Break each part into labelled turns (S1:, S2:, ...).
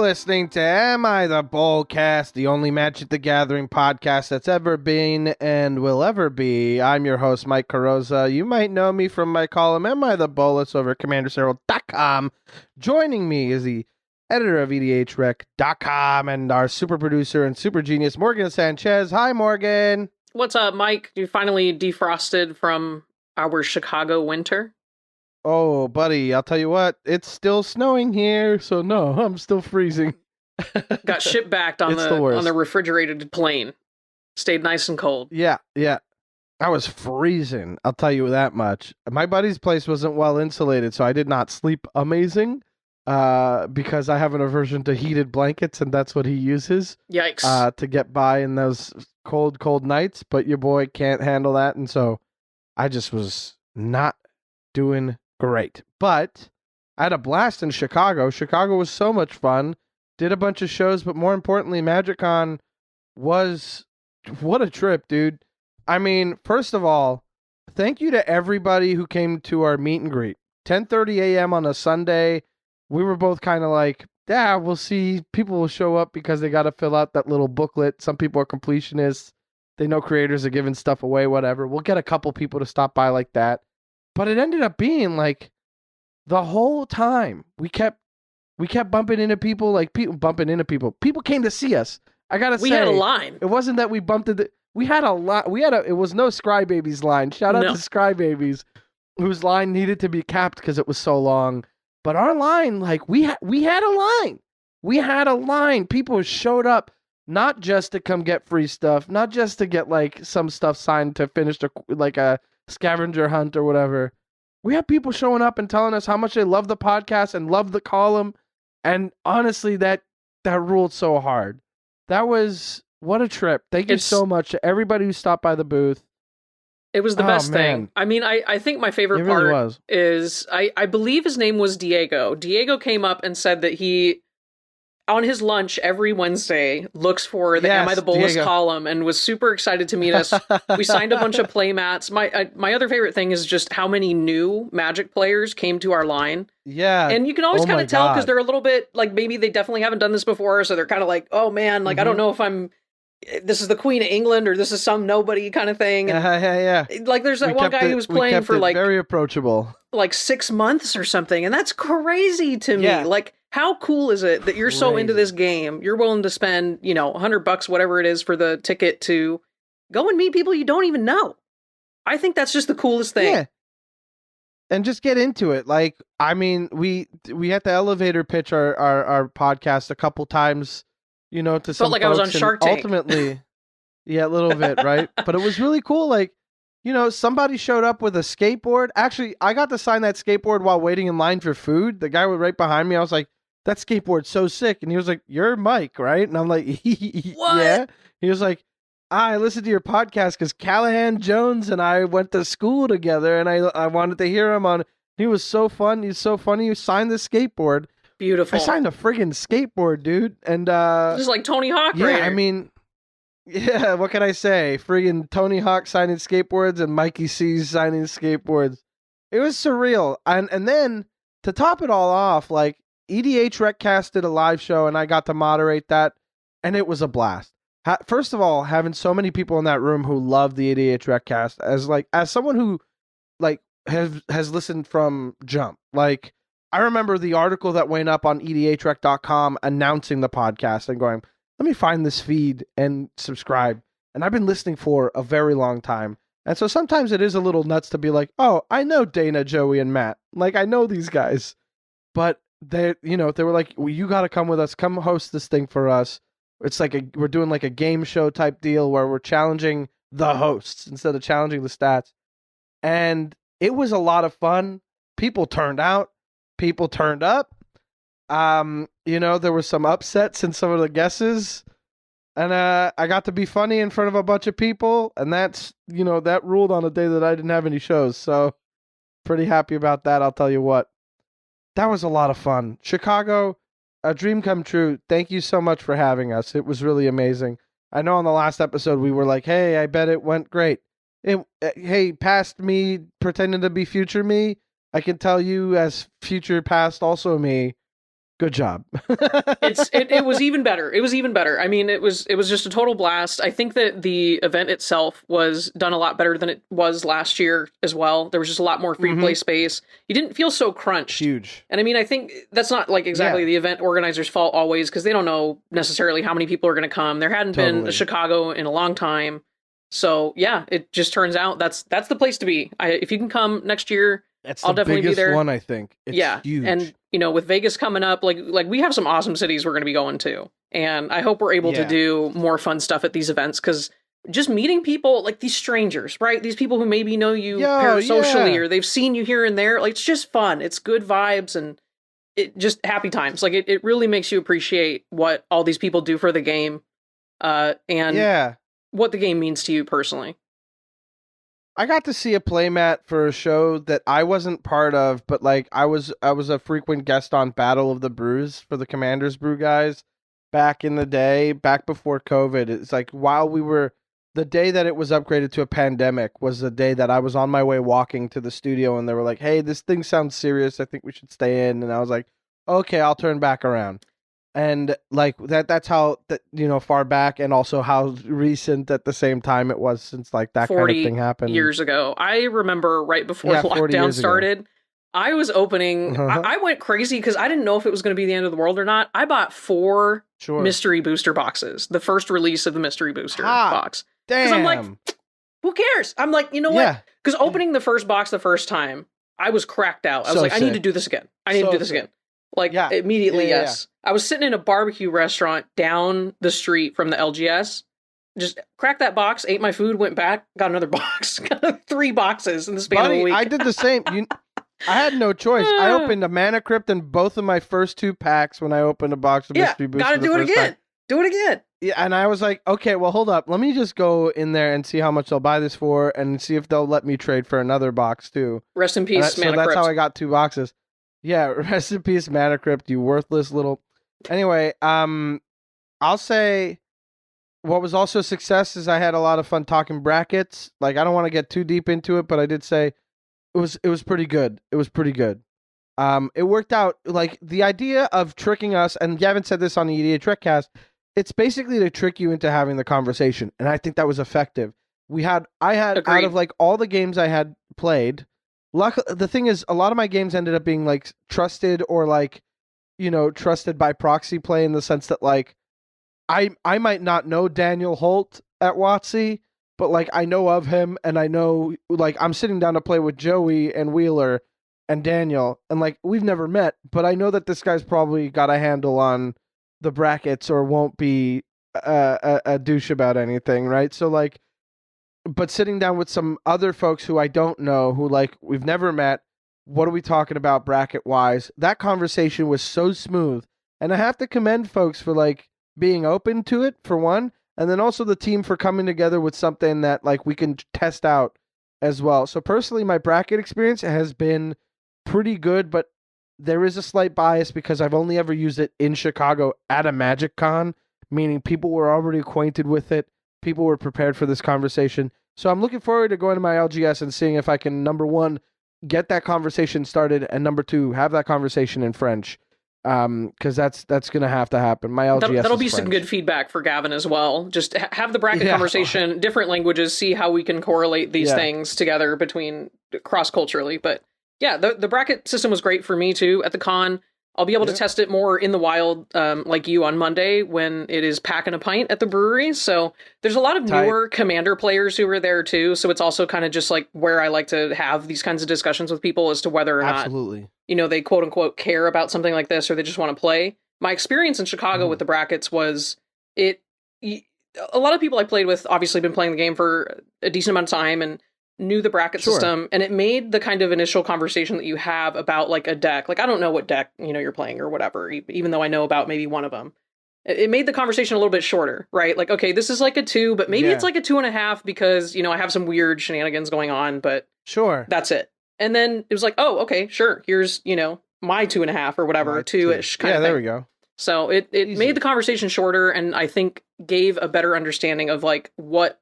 S1: listening to Am I The Bolcast, the only Magic the Gathering podcast that's ever been and will ever be. I'm your host, Mike Carrozza. You might know me from my column, Am I The Bolus, over at CommanderSpellbook.com. Joining me is the editor of EDHREC.com and our super producer and super genius, Morgan Sanchez. Hi, Morgan.
S2: What's up, Mike? You finally defrosted from our Chicago winter?
S1: Oh, buddy, I'll tell you what, it's still snowing here, so no, I'm still freezing.
S2: Got shipped back on the refrigerated plane. Stayed nice and cold.
S1: Yeah. I was freezing, I'll tell you that much. My buddy's place wasn't well insulated, so I did not sleep amazing because I have an aversion to heated blankets, and that's what he uses.
S2: Yikes.
S1: To get by in those cold nights, but your boy can't handle that, and so I just was not doing great. But I had a blast in Chicago. Chicago was so much fun. Did a bunch of shows, but more importantly, MagicCon was... what a trip, dude. I mean, first of all, thank you to everybody who came to our meet and greet. 10:30 a.m. on a Sunday. We were both kind of like, yeah, we'll see. People will show up because they got to fill out that little booklet. Some people are completionists. They know creators are giving stuff away, whatever. We'll get a couple people to stop by like that. But it ended up being like the whole time we kept bumping into people, People came to see us. I gotta say,
S2: we had a line.
S1: It wasn't that we bumped into. We had a line. It was no Scrybabies line. Shout out to Scrybabies, whose line needed to be capped because it was so long. But our line, like we had a line. We had a line. People showed up not just to come get free stuff, not just to get like some stuff signed to finish a scavenger hunt or whatever. We had people showing up and telling us how much they love the podcast and love the column. And honestly, that ruled so hard. That was, what a trip. Thank you so much to everybody who stopped by the booth.
S2: It was the best thing. I mean, I think my favorite part is, I believe his name was Diego. Diego came up and said that he, on his lunch every Wednesday, looks for the Am I The Bolus column and was super excited to meet us. We signed a bunch of play mats. My other favorite thing is just how many new Magic players came to our line.
S1: Yeah.
S2: And you can always kind of tell because they're a little bit, like, maybe they definitely haven't done this before, so they're kind of like, oh man, like, I don't know if this is the Queen of England or this is some nobody kind of thing. And,
S1: yeah.
S2: Like, there's that one guy who was playing for like
S1: very approachable,
S2: like 6 months or something, and that's crazy to me. Yeah. Like, how cool is it that you're so into this game, you're willing to spend, $100, whatever it is, for the ticket to go and meet people you don't even know? I think that's just the coolest thing.
S1: Yeah. And just get into it. Like, I mean, we had to elevator pitch our podcast a couple times, to some
S2: felt like I was on Shark Tank.
S1: Ultimately, yeah, a little bit, right? But it was really cool. Like, somebody showed up with a skateboard. Actually, I got to sign that skateboard while waiting in line for food. The guy was right behind me. I was like, that skateboard's so sick. And he was like, you're Mike, right? And I'm like,
S2: what?
S1: Yeah. He was like, I listened to your podcast because Callahan Jones and I went to school together, and I wanted to hear him on. He was so fun. He's so funny. You signed the skateboard.
S2: Beautiful.
S1: I signed a friggin' skateboard, dude. And
S2: just like Tony Hawk,
S1: yeah,
S2: right?
S1: I mean, yeah, what can I say? Friggin' Tony Hawk signing skateboards and Mikey C's signing skateboards. It was surreal. And then to top it all off, like, EDH Recast did a live show, and I got to moderate that, and it was a blast. First of all, having so many people in that room who love the EDH Recast, as someone who like has listened from jump. Like, I remember the article that went up on EDHREC.com announcing the podcast and going, let me find this feed and subscribe. And I've been listening for a very long time. And so sometimes it is a little nuts to be like, oh, I know Dana, Joey, and Matt. Like, I know these guys. But they were like, well, you got to come with us. Come host this thing for us. It's like we're doing like a game show type deal where we're challenging the hosts instead of challenging the stats. And it was a lot of fun. People turned out. People turned up. There were some upsets in some of the guesses. And I got to be funny in front of a bunch of people. And that's, that ruled on a day that I didn't have any shows. So pretty happy about that, I'll tell you what. That was a lot of fun. Chicago, a dream come true. Thank you so much for having us. It was really amazing. I know on the last episode we were like, hey, I bet it went great. Hey, past me pretending to be future me, I can tell you as future past also me, Good job.
S2: It was even better. It was even better. I mean, it was just a total blast. I think that the event itself was done a lot better than it was last year as well. There was just a lot more free play space. You didn't feel so crunched.
S1: Huge.
S2: And I mean, I think that's not like exactly the event organizer's fault always, because they don't know necessarily how many people are going to come. There hadn't been a Chicago in a long time. So yeah, it just turns out that's the place to be. If you can come next year, I'll definitely be there.
S1: One, I think. It's huge.
S2: And with Vegas coming up, like we have some awesome cities we're going to be going to, and I hope we're able to do more fun stuff at these events, because just meeting people, like these strangers, right? These people who maybe know you parasocially or they've seen you here and there, like it's just fun. It's good vibes and it just happy times. Like it really makes you appreciate what all these people do for the game, and what the game means to you personally.
S1: I got to see a playmat for a show that I wasn't part of, but like I was a frequent guest on Battle of the Brews for the Commander's Brew guys back in the day, back before COVID. It's like the day that it was upgraded to a pandemic was the day that I was on my way walking to the studio, and they were like, "Hey, this thing sounds serious. I think we should stay in." And I was like, "Okay, I'll turn back around." And like that's how far back, and also how recent at the same time it was since like that kind of thing happened.
S2: Years ago. I remember right before lockdown started, I was opening, I went crazy because I didn't know if it was going to be the end of the world or not. I bought 4 mystery booster boxes, the first release of the mystery booster box. Because I'm like, who cares? I'm like, you know what? Because opening the first box the first time, I was cracked out. I was like, I need to do this again. I need to do this again. Like, immediately, yes. I was sitting in a barbecue restaurant down the street from the LGS, just cracked that box, ate my food, went back, got another box. Got 3 boxes in the span of a week.
S1: I did the same. I had no choice. I opened a Mana Crypt in both of my first 2 packs when I opened a box of Mystery Booster.
S2: Gotta do it again. Do it again.
S1: Yeah, and I was like, okay, well, hold up. Let me just go in there and see how much they'll buy this for, and see if they'll let me trade for another box, too.
S2: Rest in peace, Mana Crypt.
S1: So that's how I got 2 boxes. Yeah, rest in peace, Mana Crypt, you worthless little... Anyway, I'll say what was also a success is I had a lot of fun talking brackets. Like, I don't want to get too deep into it, but I did say it was pretty good. It was pretty good. It worked out. Like, the idea of tricking us, and Gavin said this on the EDA Trickcast, it's basically to trick you into having the conversation, and I think that was effective. I had
S2: Agreed.
S1: Out of like all the games I had played, the thing is, a lot of my games ended up being like trusted or like, trusted by proxy play, in the sense that like I might not know Daniel Holt at WotC, but like I know of him, and I know like I'm sitting down to play with Joey and Wheeler and Daniel, and like we've never met, but I know that this guy's probably got a handle on the brackets or won't be a douche about anything, right? So like, but sitting down with some other folks who I don't know, who like we've never met, what are we talking about bracket wise? That conversation was so smooth, and I have to commend folks for like being open to it, for one, and then also the team for coming together with something that like we can test out as well. So personally, my bracket experience has been pretty good, but there is a slight bias because I've only ever used it in Chicago at a Magic Con, meaning people were already acquainted with it. People were prepared for this conversation. So I'm looking forward to going to my LGS and seeing if I can, number 1, get that conversation started, and number 2, have that conversation in French. Because that's going to have to happen. My LGS
S2: that'll be
S1: French.
S2: Some good feedback for Gavin as well. Just have the bracket conversation, different languages, see how we can correlate these things together between cross-culturally. But yeah, the bracket system was great for me too at the con. I'll be able to test it more in the wild, like you, on Monday when it is packing a pint at the brewery. So there's a lot of newer Commander players who are there too. So it's also kind of just like where I like to have these kinds of discussions with people as to whether or not, they quote unquote care about something like this, or they just want to play. My experience in Chicago with the brackets was a lot of people I played with obviously been playing the game for a decent amount of time and knew the bracket system, and it made the kind of initial conversation that you have about like a deck. Like, I don't know what deck, you're playing or whatever, even though I know about maybe one of them. It made the conversation a little bit shorter, right? Like, okay, this is like a 2, but maybe it's like a 2.5 because, I have some weird shenanigans going on, but that's it. And then it was like, oh, okay, sure. Here's, my 2.5 or whatever, 2-ish kind of thing.
S1: Yeah, there we go.
S2: So it made the conversation shorter, and I think gave a better understanding of like what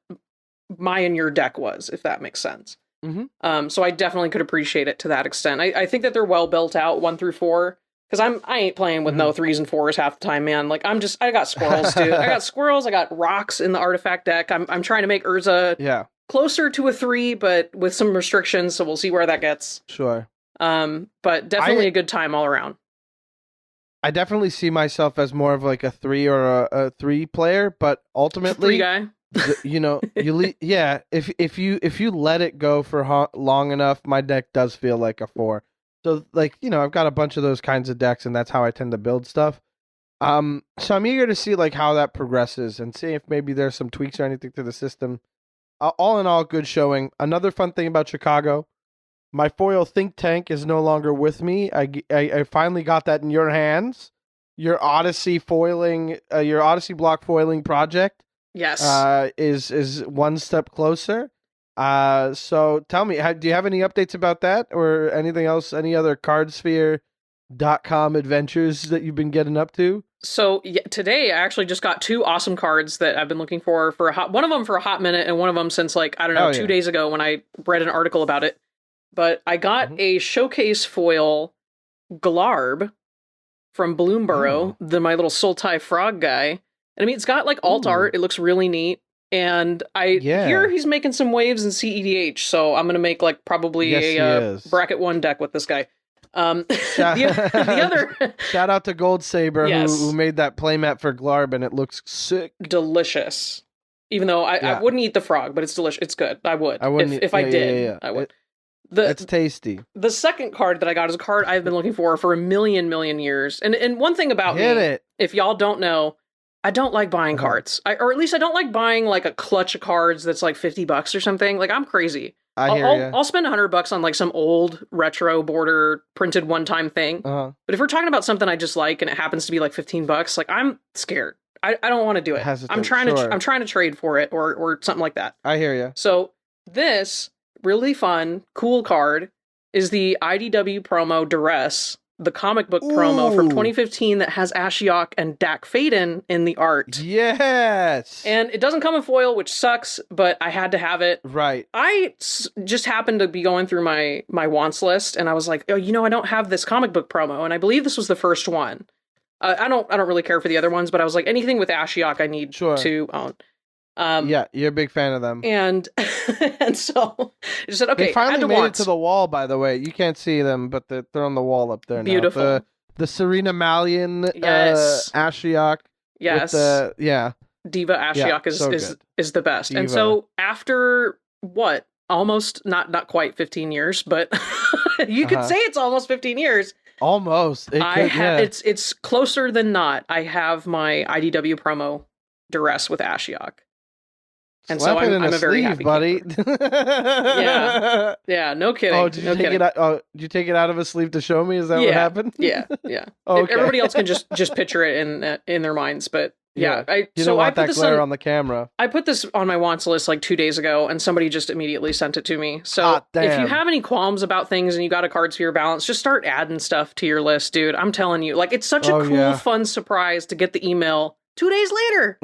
S2: my and your deck was, if that makes sense. So I definitely could appreciate it to that extent. I think that they're well built out 1 through 4. Because I ain't playing with no 3s and 4s half the time, man. Like, I got squirrels, dude. I got squirrels, I got rocks in the artifact deck. I'm trying to make Urza closer to a 3, but with some restrictions, so we'll see where that gets.
S1: Sure.
S2: But definitely a good time all around.
S1: I definitely see myself as more of like a 3 or a 3 player, but ultimately,
S2: 3 guy.
S1: You know, if you let it go for long enough, my deck does feel like a 4. So, like, you know, I've got a bunch of those kinds of decks, and that's how I tend to build stuff. So I'm eager to see like how that progresses and see if maybe there's some tweaks or anything to the system. All in all, good showing. Another fun thing about Chicago, my foil think tank is no longer with me. I finally got that in your hands. Your Odyssey block foiling project.
S2: Yes.
S1: Is one step closer. So tell me, do you have any updates about that or anything else? Any other CardSphere.com adventures that you've been getting up to?
S2: So today I actually just got 2 awesome cards that I've been looking for one of them for a hot minute, and one of them since like, I don't know, 2 days ago when I read an article about it. But I got a showcase foil Glarb from Bloomborough, my little Sultai frog guy. And I mean, it's got like alt art. It looks really neat. And I hear he's making some waves in CEDH, so I'm going to make like probably a bracket 1 deck with this guy. The other
S1: shout out to Gold Saber who made that playmat for Glarb, and it looks sick,
S2: delicious. Even though I wouldn't eat the frog, but it's delicious. It's good. I would. If I did, I would.
S1: It's tasty.
S2: The second card that I got is a card I've been looking for a million years. And one thing about me, if y'all don't know, I don't like buying cards. Or at least I don't like buying like a clutch of cards that's like $50 or something. Like, I'm crazy. I'll spend $100 on like some old retro border printed one-time thing. But if we're talking about something I just like and it happens to be like $15, like, I'm scared. I don't want to do it. I'm trying to trade for it or something like that.
S1: I hear you.
S2: So this really fun, cool card is the IDW promo Duress, the comic book promo from 2015 that has Ashiok and Dak Faden in the art.
S1: Yes!
S2: And it doesn't come in foil, which sucks, but I had to have it.
S1: Right.
S2: I just happened to be going through my wants list, and I was like, oh, you know, I don't have this comic book promo, and I believe this was the first one. I don't really care for the other ones, but I was like, anything with Ashiok I need to own.
S1: Yeah, you're a big fan of them.
S2: And so I just said, okay,
S1: they finally made it to the wall, by the way. You can't see them, but they're on the wall up there now.
S2: Beautiful.
S1: The Serena Malian Ashiok.
S2: Yes. Diva Ashiok is the best. Diva. And so after almost not quite 15 years, but you could say it's almost 15 years.
S1: Almost.
S2: It's closer than not. I have my IDW promo Duress with Ashiok. And
S1: Slap
S2: so I'm a very happy
S1: buddy.
S2: Yeah, no kidding.
S1: Oh, did you take it out? Oh, did you take it out of his sleeve to show me? Is that what happened?
S2: Yeah. Okay. Everybody else can just picture it in their minds, but yeah.
S1: You don't want that glare on the camera.
S2: I put this on my wants list like 2 days ago, and somebody just immediately sent it to me. So if you have any qualms about things and you got a CardSphere balance, just start adding stuff to your list, dude. I'm telling you, like, it's such a cool, fun surprise to get the email 2 days later.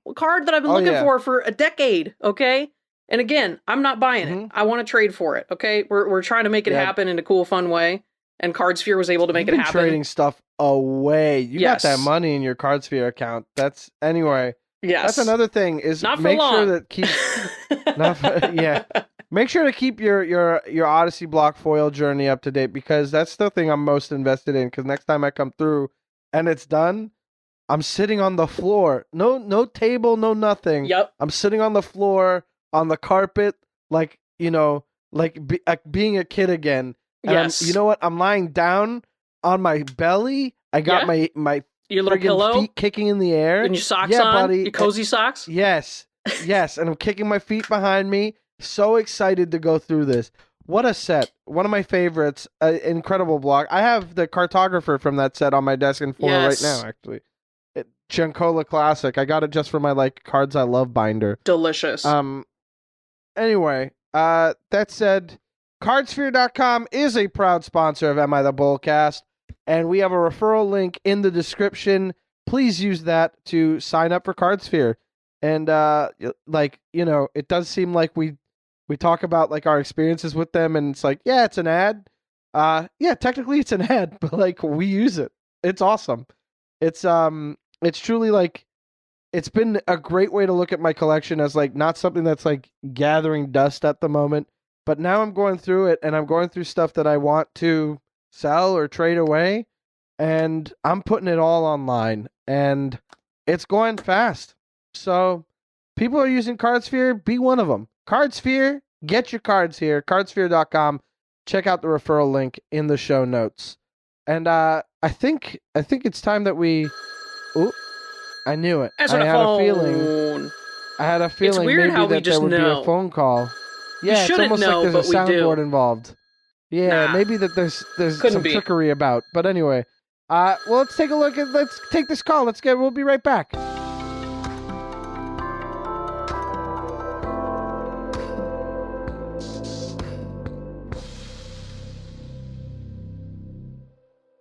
S2: A card that I've been looking for a decade, okay? And again, I'm not buying it. I want to trade for it, okay? We're trying to make it happen in a cool, fun way, and CardSphere was able to make it happen.
S1: Trading stuff away. You got that money in your CardSphere account. That's anyway.
S2: Yes.
S1: That's another thing is
S2: not
S1: make
S2: long.
S1: Sure that keep Make sure to keep your Odyssey block foil journey up to date, because that's the thing I'm most invested in, because next time I come through and it's done, I'm sitting on the floor. No table, no nothing.
S2: Yep.
S1: I'm sitting on the floor, on the carpet, like, you know, like being a kid again. And
S2: yes.
S1: You know what? I'm lying down on my belly. I got my
S2: your little pillow,
S1: feet kicking in the air.
S2: And your socks on? Buddy. Your cozy socks?
S1: Yes. And I'm kicking my feet behind me. So excited to go through this. What a set. One of my favorites. Incredible block. I have the cartographer from that set on my desk in foil right now, actually. Giancola Classic. I got it just for my like cards I love binder.
S2: Delicious.
S1: Anyway, that said, CardSphere.com is a proud sponsor of Am I The Bolcast, and we have a referral link in the description. Please use that to sign up for CardSphere. And like, you know, it does seem like we talk about like our experiences with them, and it's like, yeah, it's an ad. Yeah, technically it's an ad, but like we use it. It's awesome. It's truly like, it's been a great way to look at my collection as like not something that's like gathering dust at the moment, but now I'm going through it and I'm going through stuff that I want to sell or trade away, and I'm putting it all online, and it's going fast. So people are using CardSphere. Be one of them. CardSphere, get your cards here. CardSphere.com. Check out the referral link in the show notes. And I think it's time that we. Ooh, I knew it.
S2: Answer the phone.
S1: I had a feeling
S2: it's weird
S1: maybe
S2: how
S1: that there would be a phone call. Yeah, it's almost like there's a soundboard involved. Yeah, maybe that there's some trickery about. But anyway, well, let's take a look at. Let's take this call. We'll be right back.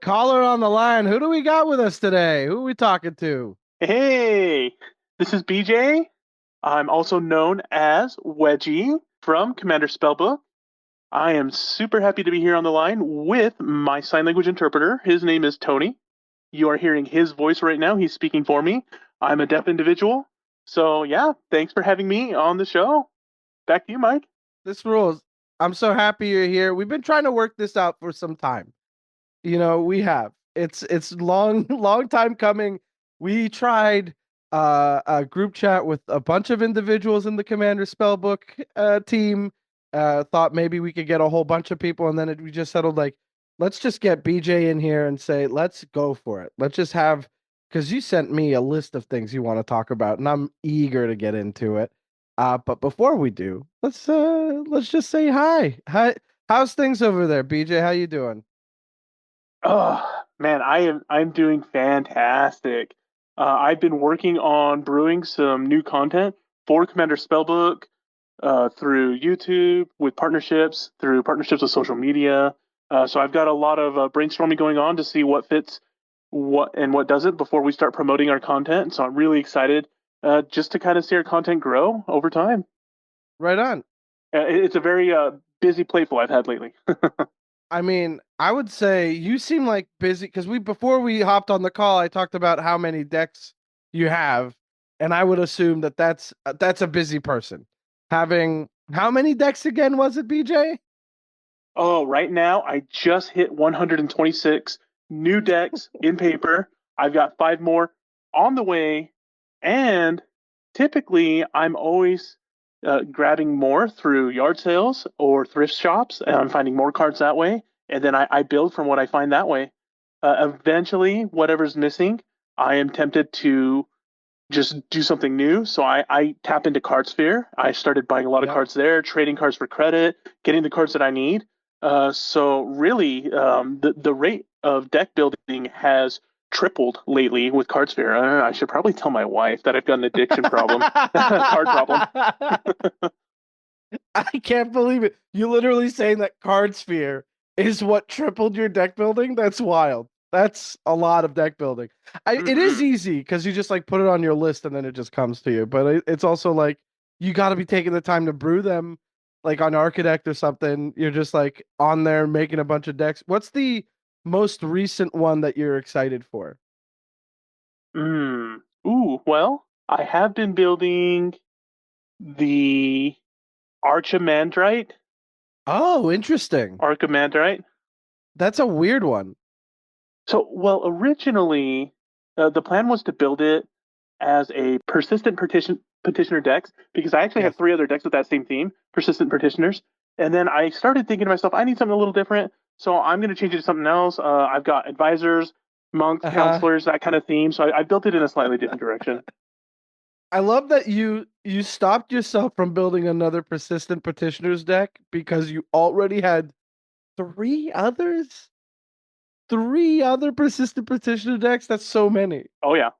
S1: Caller on the line. Who do we got with us today? Who are we talking to?
S3: Hey, this is BJ. I'm also known as Wedgi from Commander Spellbook. I am super happy to be here on the line with my sign language interpreter. His name is Tony. You are hearing his voice right now. He's speaking for me. I'm a deaf individual. So, yeah, thanks for having me on the show. Back to you, Mike.
S1: This rules. I'm so happy you're here. We've been trying to work this out for some time. We have. It's long time coming. We tried a group chat with a bunch of individuals in the Commander Spellbook team. Thought maybe we could get a whole bunch of people, and then we just settled like, let's just get BJ in here and say, let's go for it. Let's just have, because you sent me a list of things you want to talk about, and I'm eager to get into it. But before we do, let's just say hi. Hi, how's things over there, BJ? How you doing?
S3: Oh man, I'm doing fantastic. I've been working on brewing some new content for Commander Spellbook through YouTube, with partnerships with social media. So I've got a lot of brainstorming going on to see what fits, what doesn't before we start promoting our content. So I'm really excited just to kind of see our content grow over time.
S1: Right on.
S3: It's a very busy playful I've had lately.
S1: I mean, I would say you seem like busy, because before we hopped on the call, I talked about how many decks you have, and I would assume that that's a busy person. Having how many decks again was it, BJ?
S3: Oh, right now I just hit 126 new decks in paper. I've got 5 more on the way, and typically I'm always grabbing more through yard sales or thrift shops, and I'm finding more cards that way, and then I build from what I find that way. Eventually, whatever's missing, I am tempted to just do something new. So I tap into CardSphere. I started buying a lot of cards there, trading cards for credit, getting the cards that I need. So really, the rate of deck building has tripled lately with CardSphere. I should probably tell my wife that I've got an addiction problem, card problem.
S1: I can't believe it. You literally saying that CardSphere is what tripled your deck building? That's wild. That's a lot of deck building. It is easy because you just like put it on your list and then it just comes to you. But it's also like you got to be taking the time to brew them, like on Architect or something. You're just like on there making a bunch of decks. What's the most recent one that you're excited for?
S3: Ooh, well, I have been building the Archimandrite.
S1: Oh, interesting.
S3: Archimandrite.
S1: That's a weird one.
S3: So, well, originally, the plan was to build it as a persistent petitioner decks, because I actually have 3 other decks with that same theme, persistent petitioners. And then I started thinking to myself, I need something a little different, so I'm going to change it to something else. I've got advisors, monks, counselors, that kind of theme. So I built it in a slightly different direction.
S1: I love that you stopped yourself from building another persistent petitioners deck because you already had 3 others. 3 other persistent petitioner decks? That's so many.
S3: Oh, yeah.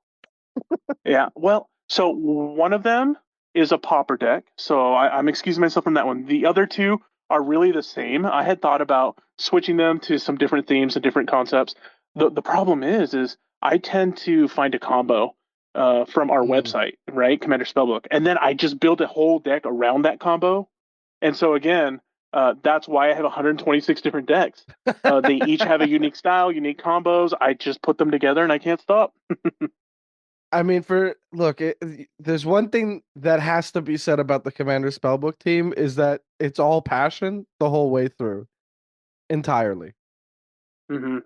S3: Yeah. Well, so one of them is a pauper deck. So I'm excusing myself from that one. The other 2 are really the same. I had thought about switching them to some different themes and different concepts. The problem is I tend to find a combo from our website, right? Commander Spellbook. And then I just build a whole deck around that combo. And so again, That's why I have 126 different decks. They each have a unique style, unique combos. I just put them together and I can't stop.
S1: I mean, there's one thing that has to be said about the Commander Spellbook team is that it's all passion the whole way through, entirely.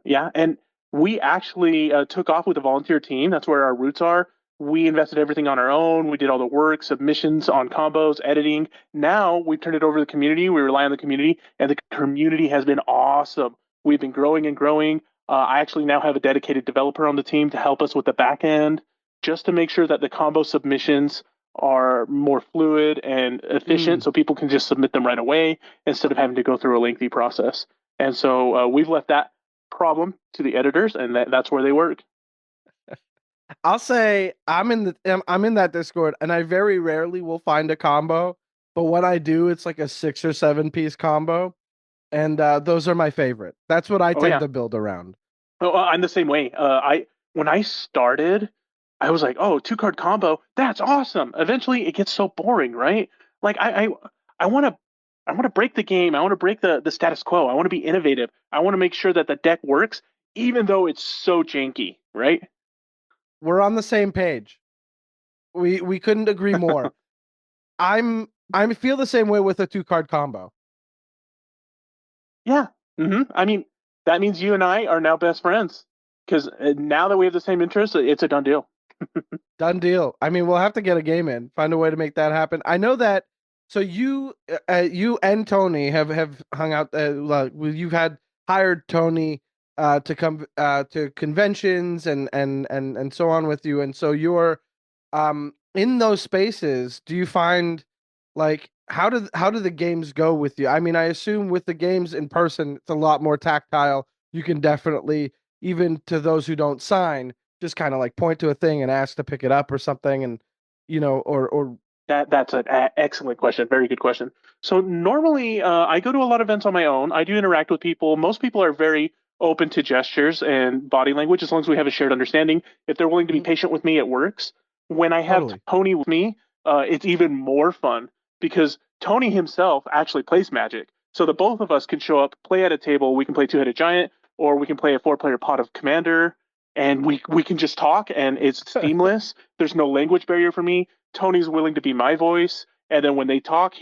S3: Yeah, and we actually took off with a volunteer team. That's where our roots are. We invested everything on our own. We did all the work, submissions on combos, editing. Now we've turned it over to the community. We rely on the community, and the community has been awesome. We've been growing and growing. I actually now have a dedicated developer on the team to help us with the back end, just to make sure that the combo submissions are more fluid and efficient so people can just submit them right away instead of having to go through a lengthy process. And so we've left that problem to the editors, and that's where they work.
S1: I'll say I'm in that Discord, and I very rarely will find a combo, but when I do, it's like a 6 or 7 piece combo, and those are my favorite. That's what I tend to build around.
S3: Oh, I'm the same way. When I started, I was like, oh, 2-card combo, that's awesome. Eventually, it gets so boring, right? Like I want to break the game. I want to break the status quo. I want to be innovative. I want to make sure that the deck works, even though it's so janky, right?
S1: We're on the same page. We couldn't agree more. I feel the same way with a 2-card combo.
S3: Yeah. I mean, that means you and I are now best friends because now that we have the same interests, it's a done deal.
S1: Done deal. I mean, we'll have to get a game in, find a way to make that happen. I know that. So you and Tony have hung out. You've had hired Tony to come to conventions and so on with you. And so you're in those spaces. Do you find like how do the games go with you? I mean, I assume with the games in person, it's a lot more tactile. You can definitely, even to those who don't sign, just kind of like point to a thing and ask to pick it up or something, and or
S3: that's an excellent question. Very good question. So normally I go to a lot of events on my own. I do interact with people. Most people are very open to gestures and body language as long as we have a shared understanding. If they're willing to be patient with me, it works. When I have Tony with me, it's even more fun because Tony himself actually plays Magic. So the both of us can show up, play at a table. We can play Two-Headed Giant, or we can play a 4-player pot of Commander, and we can just talk, and it's seamless. There's no language barrier for me. Tony's willing to be my voice, and then when they talk,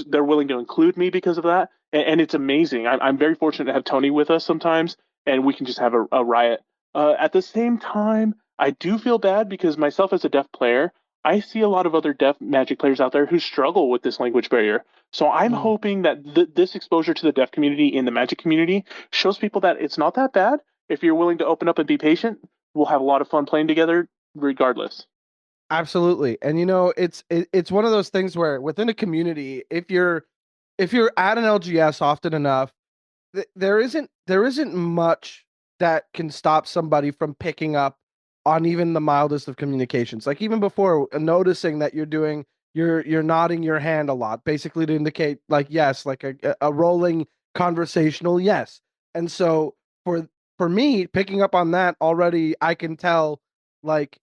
S3: they're willing to include me because of that, and it's amazing. I'm very fortunate to have Tony with us sometimes, and we can just have a riot. At the same time, I do feel bad because myself as a deaf player, I see a lot of other deaf Magic players out there who struggle with this language barrier. So I'm hoping that this exposure to the deaf community in the Magic community shows people that it's not that bad. If you're willing to open up and be patient, we'll have a lot of fun playing together regardless.
S1: Absolutely. And it's one of those things where within a community, if you're at an LGS often enough, there isn't much that can stop somebody from picking up on even the mildest of communications. Like even before noticing that you're nodding your hand a lot, basically to indicate like yes, like a rolling conversational yes. And so for me, picking up on that already, I can tell like,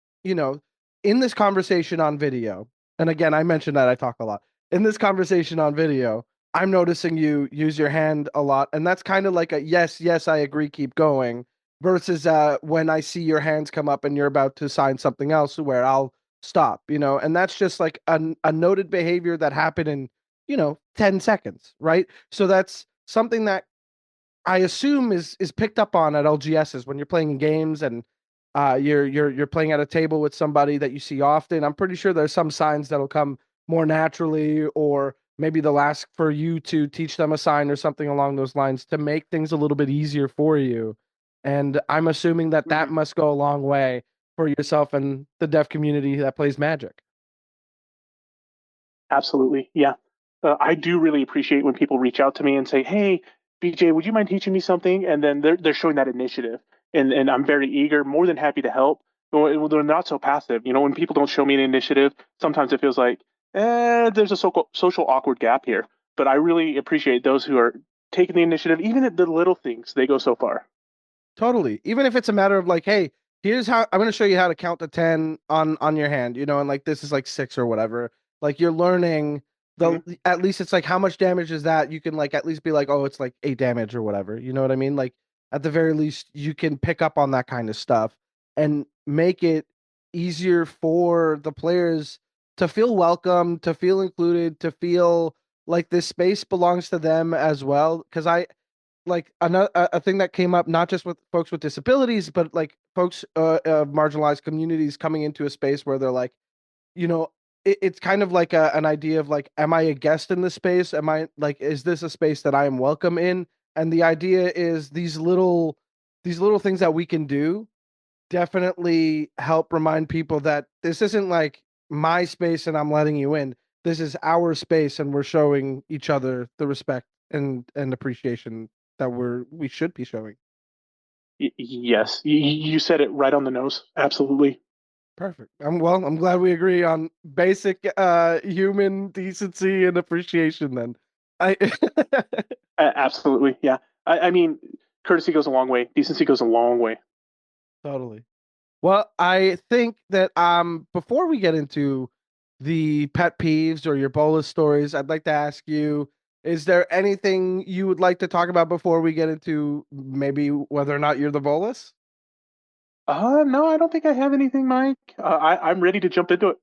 S1: in this conversation on video, and again, I mentioned that I talk a lot. In this conversation on video, I'm noticing you use your hand a lot, and that's kind of like a yes, yes, I agree, keep going, versus when I see your hands come up and you're about to sign something else where I'll stop, and that's just like a noted behavior that happened in, 10 seconds, right? So that's something that I assume is picked up on at LGSs when you're playing games and you're playing at a table with somebody that you see often. I'm pretty sure there's some signs that'll come more naturally, or maybe they'll ask for you to teach them a sign or something along those lines to make things a little bit easier for you. And I'm assuming that that must go a long way for yourself and the deaf community that plays Magic.
S3: Absolutely. Yeah. I do really appreciate when people reach out to me and say, hey, BJ, would you mind teaching me something? And then they're showing that initiative. And I'm very eager, more than happy to help. Well, they're not so passive. When people don't show me an initiative, sometimes it feels like, there's a social awkward gap here. But I really appreciate those who are taking the initiative, even at the little things, they go so far.
S1: Totally. Even if it's a matter of like, hey, here's how I'm going to show you how to count to 10 on your hand, and like this is like 6 or whatever. Like you're learning at least it's like, how much damage is that? You can like at least be like, oh, it's like 8 damage or whatever. You know what I mean? Like at the very least, you can pick up on that kind of stuff and make it easier for the players to feel welcome, to feel included, to feel like this space belongs to them as well. Because I like another a thing that came up not just with folks with disabilities, but like folks marginalized communities coming into a space where they're like, you know, it's kind of like an idea of like, am I a guest in this space? Am I like, is this a space that I am welcome in? And the idea is these little things that we can do definitely help remind people that this isn't like my space and I'm letting you in. This is our space and we're showing each other the respect and appreciation that we should be showing.
S3: Yes, you said it right on the nose. Absolutely.
S1: Perfect. I'm glad we agree on basic human decency and appreciation then. I
S3: Absolutely. Yeah. I mean, courtesy goes a long way. Decency goes a long way.
S1: Totally. Well, I think that before we get into the pet peeves or your bolus stories, I'd like to ask you, is there anything you would like to talk about before we get into maybe whether or not you're the bolus?
S3: No, I don't think I have anything, Mike. I'm ready to jump into it.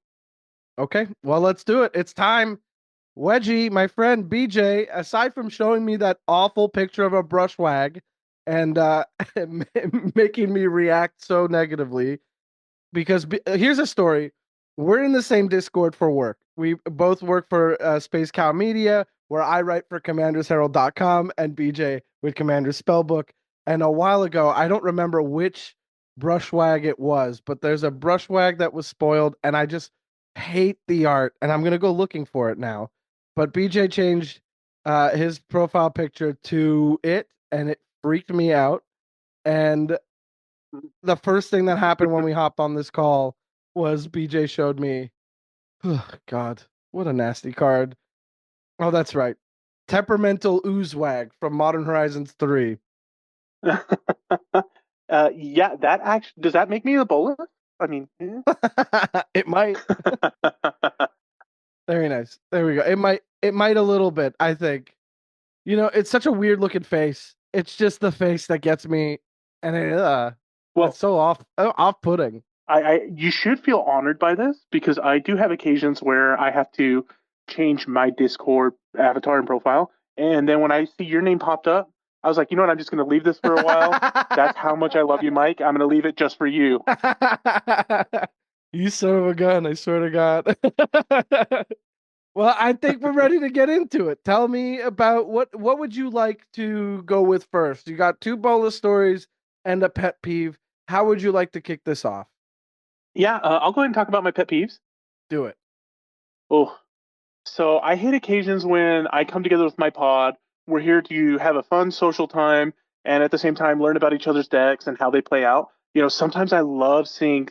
S1: Okay, well, let's do it. It's time. Wedgie, my friend BJ, aside from showing me that awful picture of a brushwag and making me react so negatively, because here's a story. We're in the same Discord for work. We both work for Space Cow Media, where I write for commandersherald.com and BJ with Commander Spellbook. And a while ago, I don't remember which brushwag it was, but there's a brushwag that was spoiled, and I just hate the art, and I'm going to go looking for it now. But BJ changed his profile picture to it, and it freaked me out. And the first thing that happened when we hopped on this call was BJ showed me, oh, God, what a nasty card. Oh, that's right. Temperamental Oozewag from Modern Horizons 3.
S3: Yeah, that actually, does that make me the bowler? I mean,
S1: It might. Very nice. There we go. It might a little bit, I think. You know, it's such a weird looking face. It's just the face that gets me, and it's so off-putting.
S3: You should feel honored by this because I do have occasions where I have to change my Discord avatar and profile, and then when I see your name popped up, I was like, you know what? I'm just going to leave this for a while. That's how much I love you, Mike. I'm going to leave it just for you.
S1: You son of a gun! I swear to God. Well, I think we're ready to get into it. Tell me about what would you like to go with first? You got 2 bolus stories and a pet peeve. How would you like to kick this off?
S3: Yeah, I'll go ahead and talk about my pet peeves.
S1: Do it.
S3: Oh, so I hate occasions when I come together with my pod. We're here to have a fun social time and at the same time learn about each other's decks and how they play out. You know, sometimes I love seeing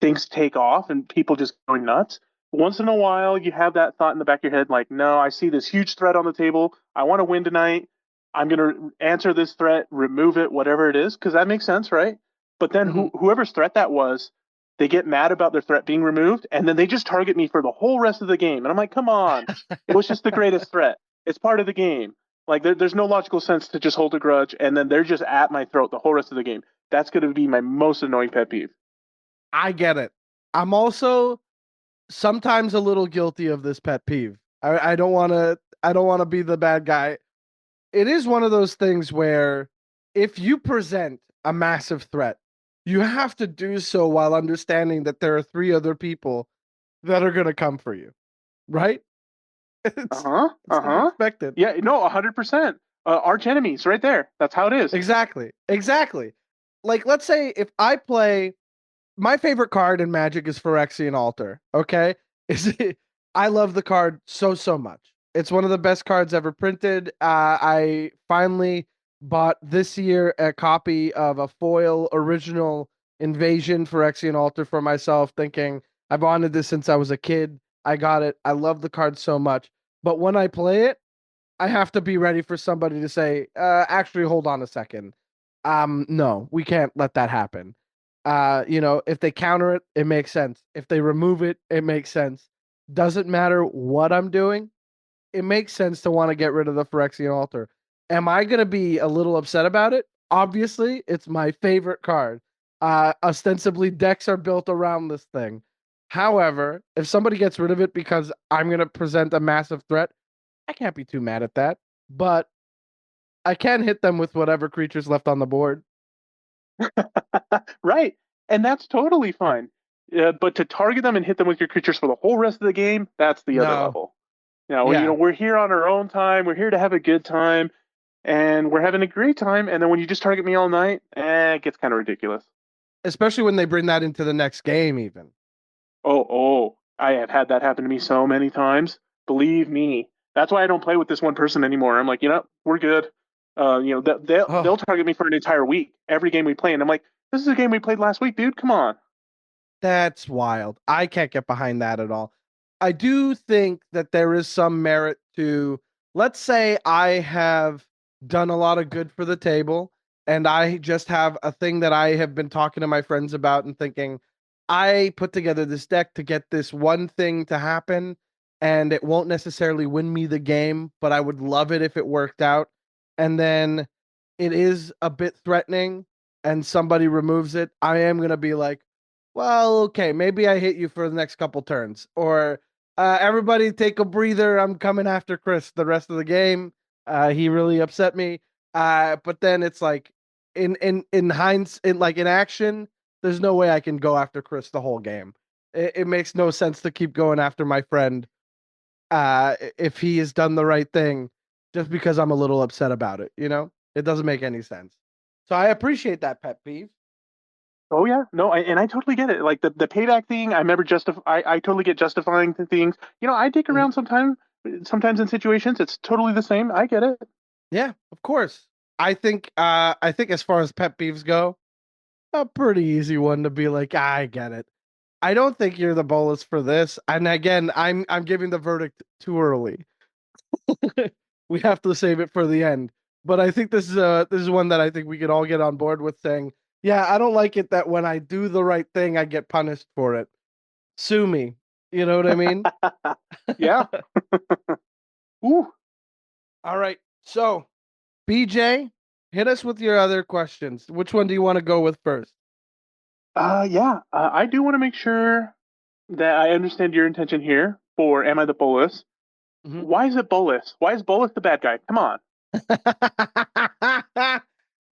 S3: things take off and people just going nuts. Once in a while, you have that thought in the back of your head, like, no, I see this huge threat on the table. I want to win tonight. I'm going to answer this threat, remove it, whatever it is, because that makes sense, right? But then whoever's threat that was, they get mad about their threat being removed, and then they just target me for the whole rest of the game. And I'm like, come on, it was just the greatest threat. It's part of the game. Like, there's no logical sense to just hold a grudge, and then they're just at my throat the whole rest of the game. That's going to be my most annoying pet peeve.
S1: I get it. I'm also sometimes a little guilty of this pet peeve. I don't want to be the bad guy. It is one of those things where if you present a massive threat, you have to do so while understanding that there are 3 other people that are going to come for you, right? It's unexpected.
S3: Yeah, no, 100%. Arch enemies, right there. That's how it is.
S1: Exactly. Like, let's say if I play, my favorite card in Magic is Phyrexian Altar. Okay, I love the card so much. It's one of the best cards ever printed. I finally bought this year a copy of a foil original Invasion Phyrexian Altar for myself, thinking I've wanted this since I was a kid. I got it. I love the card so much. But when I play it, I have to be ready for somebody to say, actually, hold on a second. No, we can't let that happen. You know, if they counter it, it makes sense. If they remove it, it makes sense. Doesn't matter what I'm doing. it makes sense to want to get rid of the Phyrexian Altar. Am I going to be a little upset about it? Obviously, it's my favorite card. Ostensibly, decks are built around this thing. However, if somebody gets rid of it because I'm going to present a massive threat, I can't be too mad at that. But I can hit them with whatever creature's left on the board.
S3: Right. And that's totally fine. But to target them and hit them with your creatures for the whole rest of the game, that's the other level. We're here on our own time. We're here to have a good time. And we're having a great time. And then when you just target me all night, it gets kind of ridiculous.
S1: Especially when they bring that into the next game, even.
S3: Oh, I have had that happen to me so many times. Believe me. That's why I don't play with this one person anymore. I'm like, we're good. They'll target me for an entire week, every game we play. And I'm like, this is a game we played last week, dude. Come on.
S1: That's wild. I can't get behind that at all. I do think that there is some merit to, let's say I have done a lot of good for the table and I just have a thing that I have been talking to my friends about and thinking, I put together this deck to get this one thing to happen and it won't necessarily win me the game, but I would love it if it worked out. And then it is a bit threatening and somebody removes it. I am going to be like, well, okay, maybe I hit you for the next couple turns. Or everybody take a breather. I'm coming after Chris the rest of the game. He really upset me. But then it's like in action, there's no way I can go after Chris the whole game. It makes no sense to keep going after my friend if he has done the right thing just because I'm a little upset about it, It doesn't make any sense. So I appreciate that pet peeve.
S3: Oh yeah, no, I totally get it. Like the payback thing, I remember I totally get justifying things. I dig around sometimes in situations. It's totally the same. I get it.
S1: Yeah, of course. I think as far as pet peeves go, a pretty easy one to be like, I get it. I don't think you're the bolus for this. And again, I'm giving the verdict too early. We have to save it for the end. But I think this is one that I think we could all get on board with saying, yeah, I don't like it that when I do the right thing, I get punished for it. Sue me. You know what I mean?
S3: Yeah. Ooh.
S1: All right. So, BJ, hit us with your other questions. Which one do you want to go with first?
S3: Yeah. I do want to make sure that I understand your intention here for Am I the Bolus? Mm-hmm. Why is it Bolus? Why is Bolus the bad guy? Come on.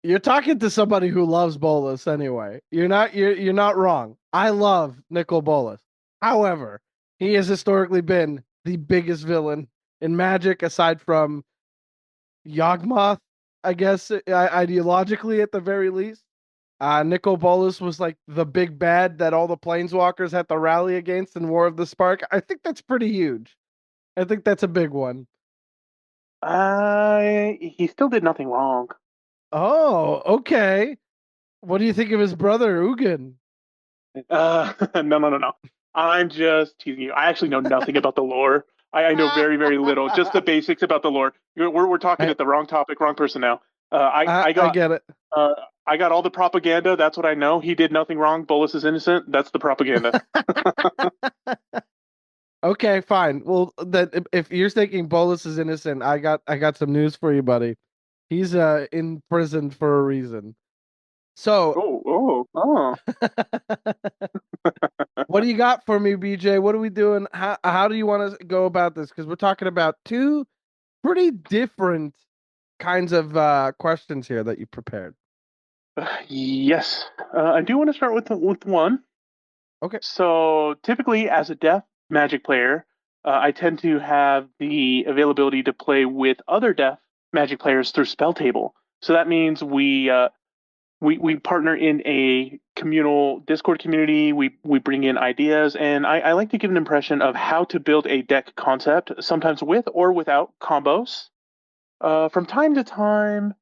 S1: You're talking to somebody who loves Bolas anyway. You're not wrong. I love Nicol Bolas. However, he has historically been the biggest villain in Magic aside from Yawgmoth, I guess, ideologically at the very least. Nicol Bolas was like the big bad that all the planeswalkers had to rally against in War of the Spark. I think that's pretty huge. I think that's a big one.
S3: He still did nothing wrong.
S1: Oh, okay. What do you think of his brother, Ugin?
S3: No. I'm just teasing you. I actually know nothing about the lore. I know very, very little. Just the basics about the lore. We're talking at the wrong topic, wrong person now. I
S1: get it.
S3: I got all the propaganda. That's what I know. He did nothing wrong. Bolus is innocent. That's the propaganda.
S1: Okay, fine. Well, if you're thinking Bolus is innocent, I got some news for you, buddy. He's in prison for a reason. So, what do you got for me, BJ? What are we doing? How do you want to go about this? Because we're talking about two pretty different kinds of questions here that you prepared.
S3: Yes, I do want to start with one.
S1: Okay.
S3: So typically, as a deaf Magic player, I tend to have the availability to play with other deaf Magic players through Spell Table. So that means we partner in a communal Discord community. We bring in ideas, and I like to give an impression of how to build a deck concept, sometimes with or without combos. From time to time,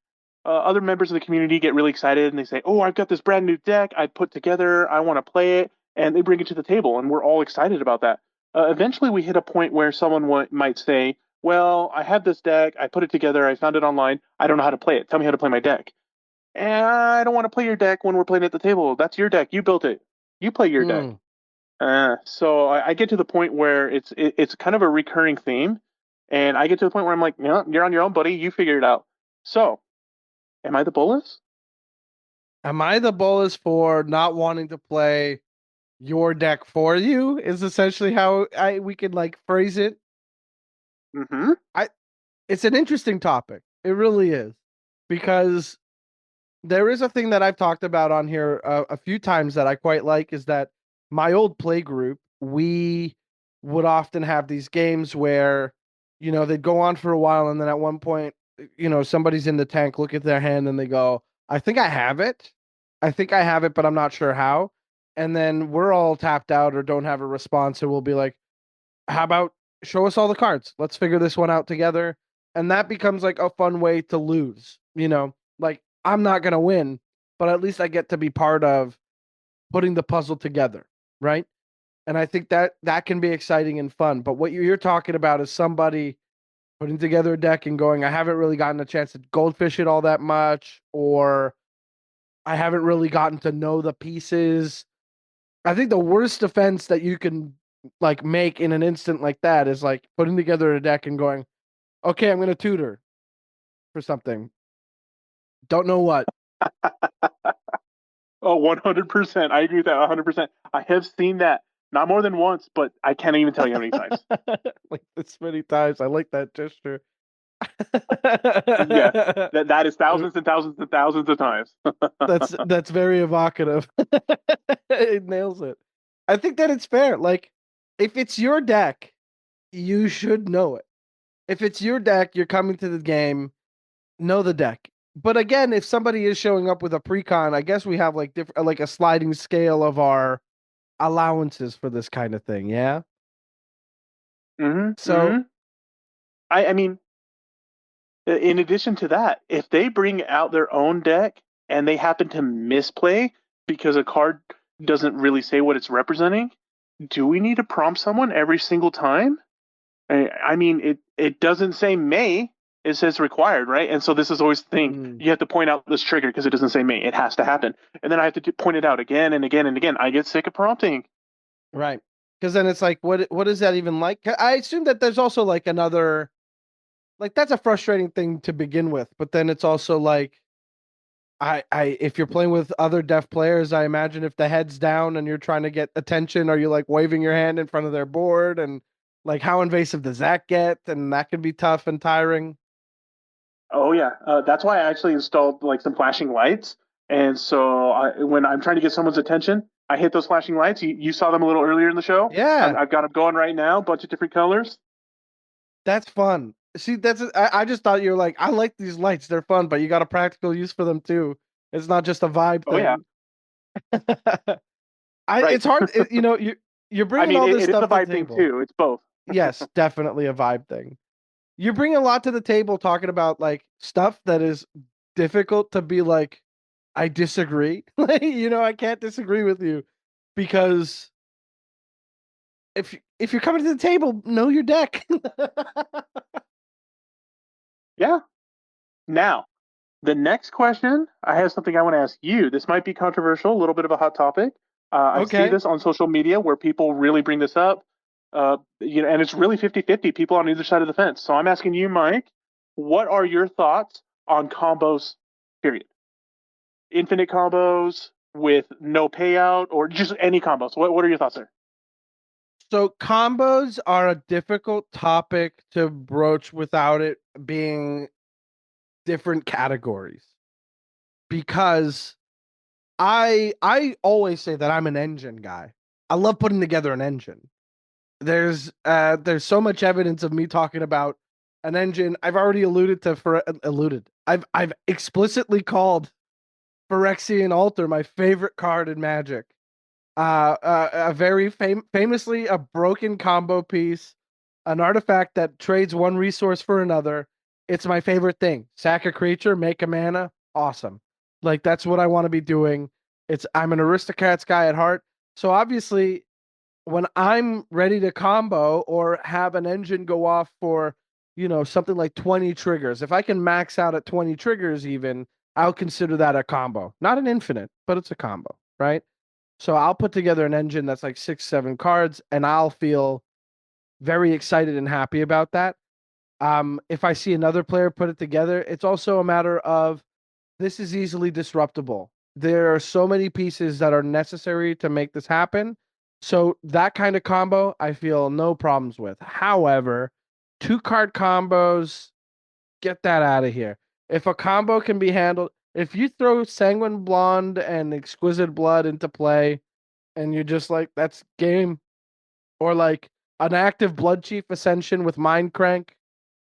S3: other members of the community get really excited and they say, "Oh, I've got this brand new deck I put together. I want to play it," and they bring it to the table, and we're all excited about that. Eventually, we hit a point where someone might say, "Well, I have this deck. I put it together. I found it online. I don't know how to play it. Tell me how to play my deck." And I don't want to play your deck when we're playing at the table. That's your deck. You built it. You play your deck. So I get to the point where it's kind of a recurring theme. And I get to the point where I'm like, you're on your own, buddy. You figure it out. So, am I the bolus?
S1: Am I the bolus for not wanting to play your deck for you? Is essentially how we could like phrase it.
S3: Mm-hmm.
S1: It's an interesting topic. It really is, because there is a thing that I've talked about on here a few times that I quite like, is that my old play group, we would often have these games where, they'd go on for a while, and then at one point, somebody's in the tank, look at their hand, and they go, I think I have it. I think I have it, but I'm not sure how. And then we're all tapped out or don't have a response, and we'll be like, how about show us all the cards? Let's figure this one out together. And that becomes like a fun way to lose, like I'm not going to win, but at least I get to be part of putting the puzzle together. Right. And I think that can be exciting and fun. But what you're talking about is somebody putting together a deck and going, I haven't really gotten a chance to goldfish it all that much, or I haven't really gotten to know the pieces. I think the worst defense that you can like make in an instant like that is like putting together a deck and going, okay, I'm going to tutor for something. Don't know what.
S3: Oh, 100%. I agree with that 100%. I have seen that not more than once, but I can't even tell you how many times.
S1: Like this many times. I like that gesture.
S3: Yeah, that is thousands and thousands and thousands of times.
S1: That's very evocative. It nails it. I think that it's fair. Like, if it's your deck, you should know it. If it's your deck, you're coming to the game, know the deck. But again, if somebody is showing up with a precon, I guess we have like different, like a sliding scale of our allowances for this kind of thing. Yeah.
S3: Mm-hmm,
S1: So,
S3: mm-hmm. I mean, in addition to that, if they bring out their own deck and they happen to misplay because a card doesn't really say what it's representing, do we need to prompt someone every single time? I mean, it doesn't say may, it says required, right? And so this is always the thing. You have to point out this trigger because it doesn't say may. It has to happen. And then I have to point it out again and again and again. I get sick of prompting.
S1: right. Because then it's like, what is that even like? I assume that there's also like another, like that's a frustrating thing to begin with. But then it's also like, if you're playing with other deaf players, I imagine if the head's down and you're trying to get attention, are you like waving your hand in front of their board? And like, how invasive does that get? And that can be tough and tiring.
S3: Oh yeah, that's why I actually installed like some flashing lights. And so when I'm trying to get someone's attention, I hit those flashing lights. You saw them a little earlier in the show.
S1: Yeah,
S3: I've got them going right now, a bunch of different colors.
S1: that's fun. See, I just thought you're like, I like these lights, they're fun, but you got a practical use for them too. It's not just a vibe
S3: Oh yeah,
S1: thing.
S3: right.
S1: It's hard, you're
S3: I
S1: bringing
S3: mean,
S1: all this
S3: it is a
S1: stuff to the
S3: vibe thing
S1: table.
S3: too. It's both.
S1: Yes, definitely a vibe thing. You bring a lot to the table talking about like stuff that is difficult to be like, I disagree. Like, I can't disagree with you, because if you're coming to the table, know your deck.
S3: Yeah. Now, the next question, I have something I want to ask you. This might be controversial, a little bit of a hot topic. I see
S1: Okay.
S3: this on social media where people really bring this up. And it's really 50-50, people on either side of the fence. So I'm asking you, Mike, what are your thoughts on combos, period? Infinite combos with no payout or just any combos. What are your thoughts there?
S1: So combos are a difficult topic to broach without it being different categories, because I always say that I'm an engine guy. I love putting together an engine. There's so much evidence of me talking about an engine. I've already alluded. I've explicitly called Phyrexian Altar my favorite card in Magic. A very famously a broken combo piece, an artifact that trades one resource for another. It's my favorite thing. Sack a creature, make a mana, awesome. Like that's what I want to be doing. I'm an aristocrats guy at heart. So obviously, when I'm ready to combo or have an engine go off for, something like 20 triggers, if I can max out at 20 triggers even, I'll consider that a combo. Not an infinite, but it's a combo, right? So I'll put together an engine that's like 6, 7 cards, and I'll feel very excited and happy about that. If I see another player put it together, it's also a matter of this is easily disruptible. There are so many pieces that are necessary to make this happen. So that kind of combo, I feel no problems with. However, 2-card combos, get that out of here. If a combo can be handled, if you throw Sanguine Blonde and Exquisite Blood into play, and you're just like, that's game, or like an active Blood Chief Ascension with Mind Crank,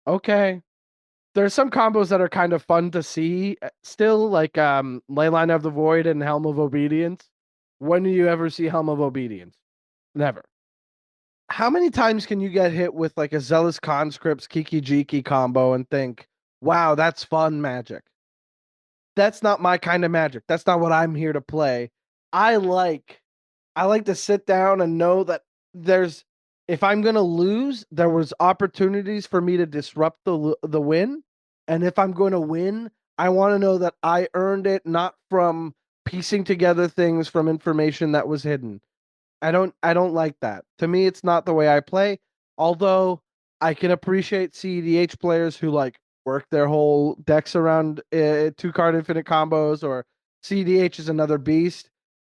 S1: okay. There's some combos that are kind of fun to see still, like Leyline of the Void and Helm of Obedience. When do you ever see Helm of Obedience? Never. How many times can you get hit with like a Zealous Conscripts Kiki Jiki combo and think, wow, that's fun magic? That's not my kind of magic. That's not what I'm here to play. I like to sit down and know that there's if I'm going to lose, there was opportunities for me to disrupt the win, and if I'm going to win, I want to know that I earned it not from piecing together things from information that was hidden. I don't like that. To me, it's not the way I play. Although I can appreciate CEDH players who like work their whole decks around 2-card infinite combos, or CEDH is another beast.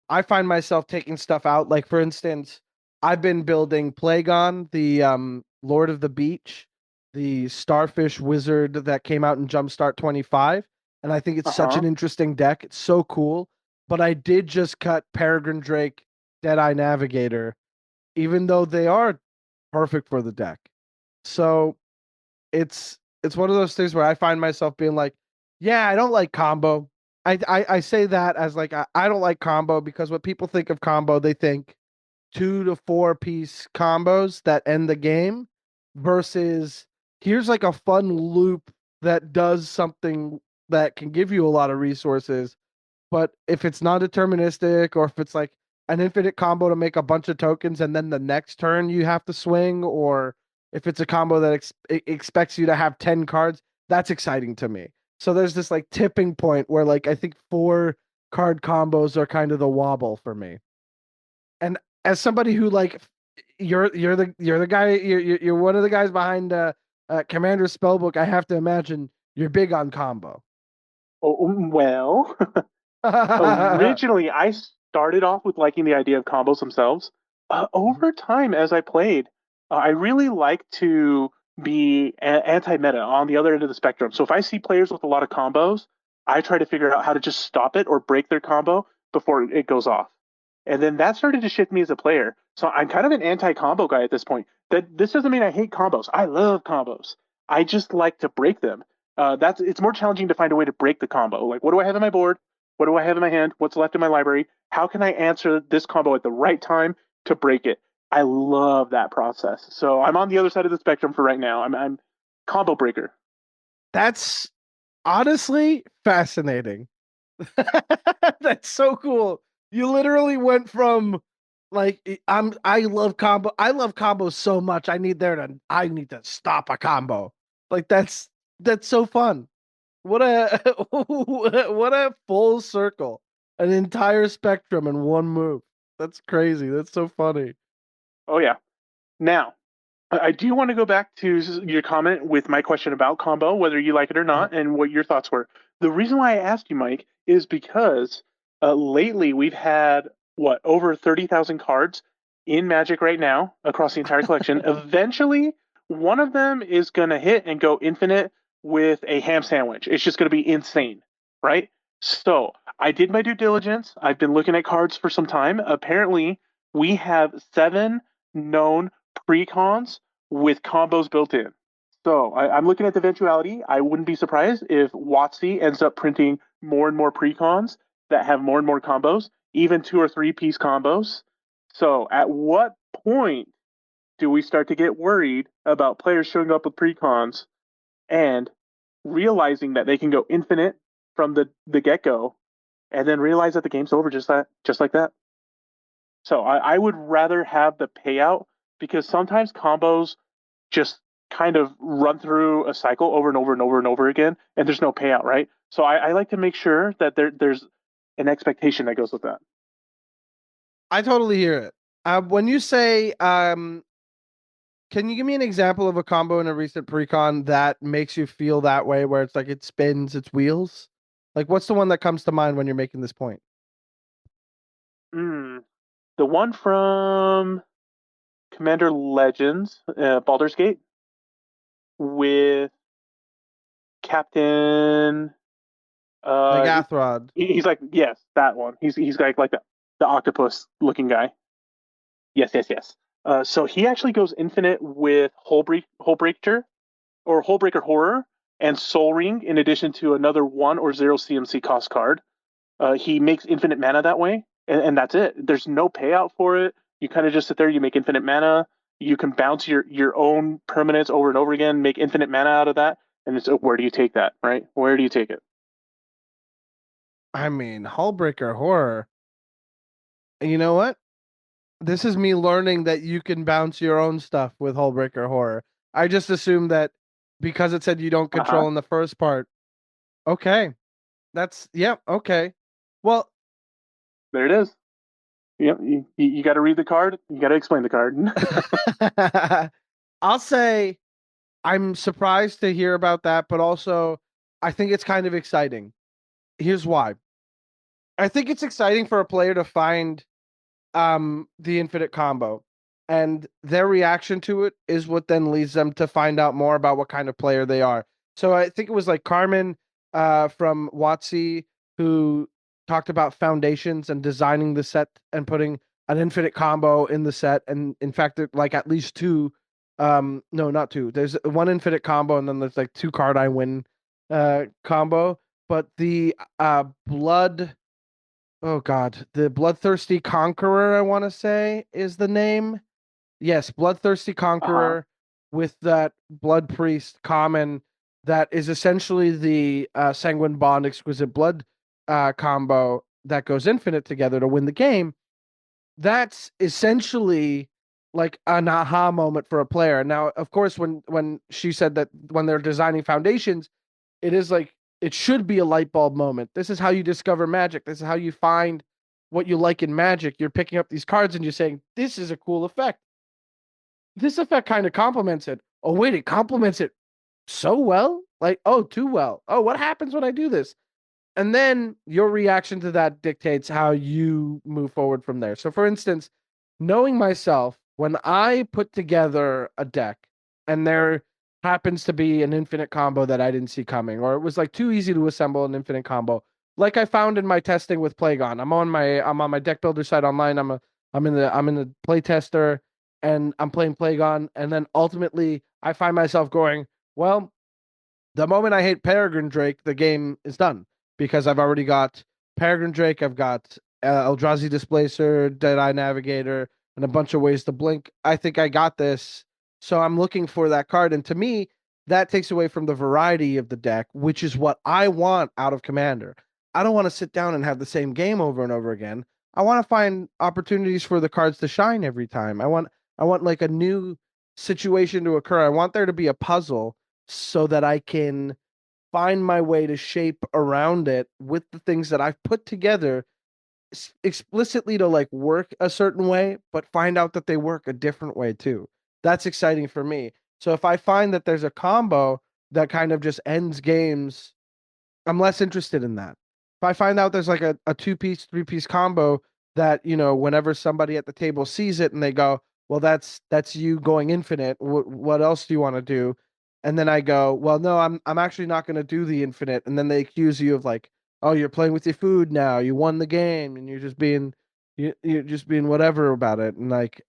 S1: I find myself taking stuff out. Like for instance, I've been building Plagon, the Lord of the Beach, the Starfish Wizard that came out in Jumpstart 25, and I think it's such an interesting deck. It's so cool. But I did just cut Peregrine Drake, Deadeye Navigator, even though they are perfect for the deck. So it's one of those things where I find myself being like, yeah, I don't like combo. I say that as like I don't like combo because what people think of combo, they think 2 to 4 piece combos that end the game versus here's like a fun loop that does something that can give you a lot of resources. But if it's non-deterministic, or if it's like an infinite combo to make a bunch of tokens and then the next turn you have to swing, or if it's a combo that expects you to have 10 cards, that's exciting to me. So there's this like tipping point where like I think 4-card combos are kind of the wobble for me. And as somebody who like you're the guy, you're one of the guys behind Commander Spellbook, I have to imagine you're big on combo.
S3: Oh, well, originally I started off with liking the idea of combos themselves. Over time, as I played, I really like to be anti-meta on the other end of the spectrum. So if I see players with a lot of combos, I try to figure out how to just stop it or break their combo before it goes off. And then that started to shift me as a player. So I'm kind of an anti-combo guy at this point. That this doesn't mean I hate combos. I love combos. I just like to break them. It's more challenging to find a way to break the combo. Like, what do I have in my board? What do I have in my hand? What's left in my library? How can I answer this combo at the right time to break it? I love that process. So I'm on the other side of the spectrum for right now. I'm combo breaker.
S1: That's honestly fascinating. That's so cool. You literally went from like I love combo. I love combos so much. I need to stop a combo. Like that's so fun. What a what a full circle. An entire spectrum in one move. That's crazy. That's so funny.
S3: Oh yeah. Now, I do want to go back to your comment with my question about combo, whether you like it or not, and what your thoughts were. The reason why I asked you, Mike, is because lately we've had over 30,000 cards in Magic right now across the entire collection. Eventually, one of them is going to hit and go infinite with a ham sandwich. It's just going to be insane, right? So I did my due diligence. I've been looking at cards for some time. Apparently, we have 7 known precons with combos built in. So I'm looking at the eventuality. I wouldn't be surprised if WotC ends up printing more and more precons that have more and more combos, even 2 or 3 piece combos. So at what point do we start to get worried about players showing up with precons and realizing that they can go infinite from the get-go, and then realize that the game's over just like that? So I would rather have the payout, because sometimes combos just kind of run through a cycle over and over and over and over again, and there's no payout, right? So I like to make sure that there's an expectation that goes with that.
S1: I totally hear it. When you say Can you give me an example of a combo in a recent precon that makes you feel that way, where it's like it spins its wheels? Like, what's the one that comes to mind when you're making this point?
S3: The one from Commander Legends, Baldur's Gate, with Captain.
S1: Like Athrod.
S3: He's like, yes, that one. He's like the octopus looking guy. Yes. So he actually goes infinite with Hullbreaker or Hullbreaker Horror and Soul Ring, in addition to another 1 or 0 CMC cost card. He makes infinite mana that way, and that's it. There's no payout for it. You kind of just sit there, you make infinite mana. You can bounce your own permanents over and over again, make infinite mana out of that. And it's where do you take that, right? Where do you take it?
S1: I mean, Hullbreaker Horror. You know what? This is me learning that you can bounce your own stuff with Hullbreaker Horror. I just assumed that because it said you don't control in the first part. Okay. Okay. Well,
S3: there it is. Yep, you got to read the card. You got to explain the card.
S1: I'll say I'm surprised to hear about that, but also I think it's kind of exciting. Here's why. I think it's exciting for a player to find the infinite combo, and their reaction to it is what then leads them to find out more about what kind of player they are. So I think it was like Carmen from WotC who talked about foundations and designing the set and putting an infinite combo in the set. And in fact, like at least two, no, not two. There's one infinite combo, and then there's like 2 card I win combo. But the blood, oh god, the Bloodthirsty Conqueror, I want to say is the name. Yes, Bloodthirsty Conqueror with that Blood Priest common that is essentially the Sanguine Bond Exquisite Blood combo that goes infinite together to win the game. That's essentially like an aha moment for a player. Now, of course, when she said that when they're designing foundations, it is like it should be a light bulb moment. This is how you discover magic. This is how you find what you like in magic. You're picking up these cards and you're saying, this is a cool effect. This effect kind of complements it. Oh, wait, it complements it so well? Like, oh, too well. Oh, what happens when I do this? And then your reaction to that dictates how you move forward from there. So, for instance, knowing myself, when I put together a deck and there happens to be an infinite combo that I didn't see coming, or it was like too easy to assemble an infinite combo, like I found in my testing with Plagon. I'm on my deck builder site online. I'm in the play tester and I'm playing Plagon, and then ultimately I find myself going, well, the moment I hit Peregrine Drake, the game is done because I've already got Peregrine Drake, I've got Eldrazi Displacer, Deadeye Navigator, and a bunch of ways to blink. I think I got this. So I'm looking for that card. And to me, that takes away from the variety of the deck, which is what I want out of Commander. I don't want to sit down and have the same game over and over again. I want to find opportunities for the cards to shine every time. I want like a new situation to occur. I want there to be a puzzle so that I can find my way to shape around it with the things that I've put together explicitly to like work a certain way, but find out that they work a different way too. That's exciting for me. So if I find that there's a combo that kind of just ends games, I'm less interested in that. If I find out there's like a 2-piece, 3-piece combo that, whenever somebody at the table sees it and they go, well, that's you going infinite. What else do you want to do? And then I go, well, no, I'm actually not going to do the infinite. And then they accuse you of like, oh, you're playing with your food now. You won the game, and you're just being whatever about it. And like,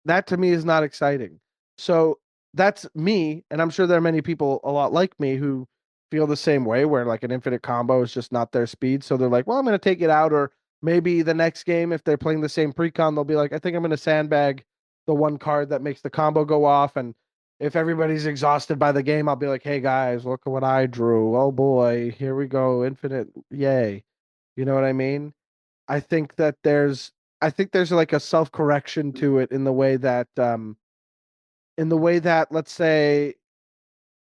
S1: that to me is not exciting. So that's me, and I'm sure there are many people a lot like me who feel the same way, where like an infinite combo is just not their speed. So they're like, well, I'm going to take it out, or maybe the next game, if they're playing the same precon, they'll be like, I think I'm going to sandbag the one card that makes the combo go off. And if everybody's exhausted by the game, I'll be like, hey guys, look at what I drew. Oh boy, here we go. Infinite. Yay. You know what I mean? I think that there's like a self-correction to it in the way that, let's say,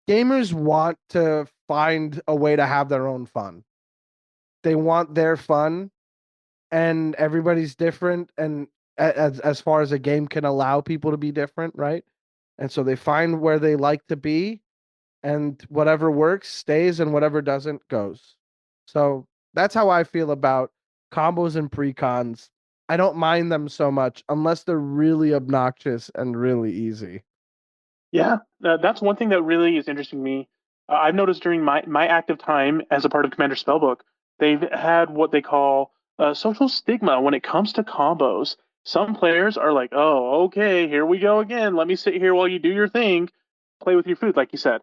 S1: gamers want to find a way to have their own fun. They want their fun, and everybody's different, and as far as a game can allow people to be different, right? And so they find where they like to be, and whatever works stays and whatever doesn't goes. So that's how I feel about combos and precons. I don't mind them so much unless they're really obnoxious and really easy.
S3: Yeah, that's one thing that really is interesting to me. I've noticed during my active time as a part of Commander Spellbook, they've had what they call social stigma when it comes to combos. Some players are like, "Oh, okay, here we go again. Let me sit here while you do your thing, play with your food," like you said.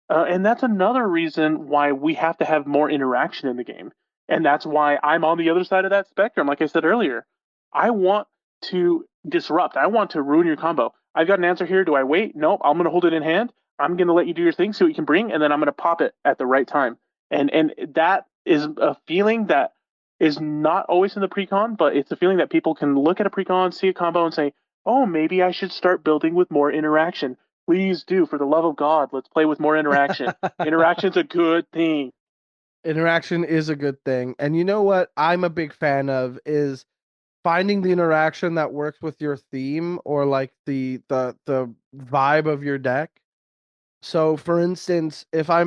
S3: And that's another reason why we have to have more interaction in the game. And that's why I'm on the other side of that spectrum. Like I said earlier, I want to disrupt. I want to ruin your combo. I've got an answer here. Do I wait? Nope. I'm going to hold it in hand. I'm going to let you do your thing, see what you can bring, and then I'm going to pop it at the right time. And that is a feeling that is not always in the precon, but it's a feeling that people can look at a precon, see a combo, and say, "Oh, maybe I should start building with more interaction." Please do, for the love of God, let's play with more interaction. Interaction's a good thing.
S1: Interaction is a good thing. And you know what I'm a big fan of is finding the interaction that works with your theme or like the vibe of your deck. So for instance, if I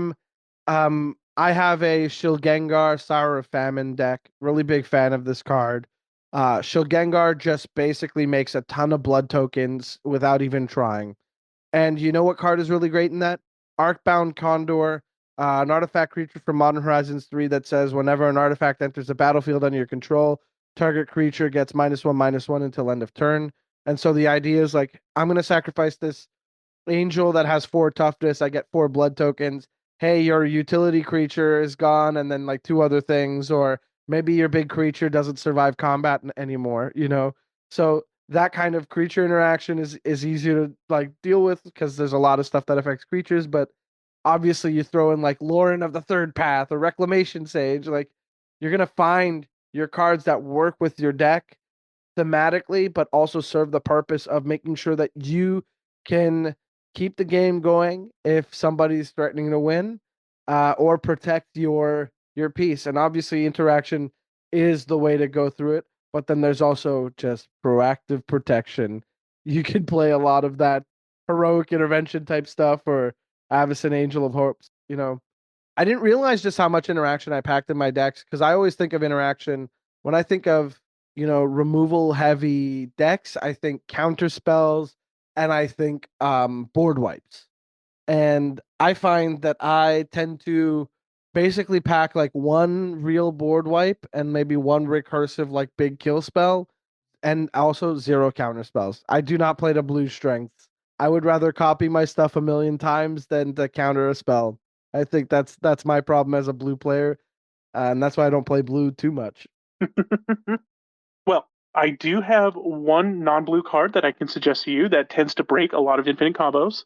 S1: have a Shilgengar Sour of Famine deck, really big fan of this card. Shilgengar just basically makes a ton of blood tokens without even trying. And you know what card is really great in that? Arcbound Condor, an artifact creature from Modern Horizons 3 that says whenever an artifact enters the battlefield under your control, target creature gets -1/-1 until end of turn. And so the idea is like, I'm going to sacrifice this angel that has 4 toughness. I get 4 blood tokens. Hey, your utility creature is gone, and then like 2 other things, or maybe your big creature doesn't survive combat anymore, you know? So that kind of creature interaction is easy to like deal with because there's a lot of stuff that affects creatures, but obviously you throw in like Lauren of the Third Path or Reclamation Sage, like you're gonna find your cards that work with your deck thematically, but also serve the purpose of making sure that you can keep the game going if somebody's threatening to win, or protect your piece. And obviously, interaction is the way to go through it. But then there's also just proactive protection. You can play a lot of that heroic intervention type stuff or Avacyn Angel of Hopes. You know, I didn't realize just how much interaction I packed in my decks because I always think of interaction when I think of, removal heavy decks. I think counter spells and I think board wipes. And I find that I tend to basically pack like one real board wipe and maybe one recursive like big kill spell and also 0 counter spells. I do not play the blue strengths. I would rather copy my stuff a million times than to counter a spell. I think that's my problem as a blue player, and that's why I don't play blue too much.
S3: Well, I do have one non-blue card that I can suggest to you that tends to break a lot of infinite combos.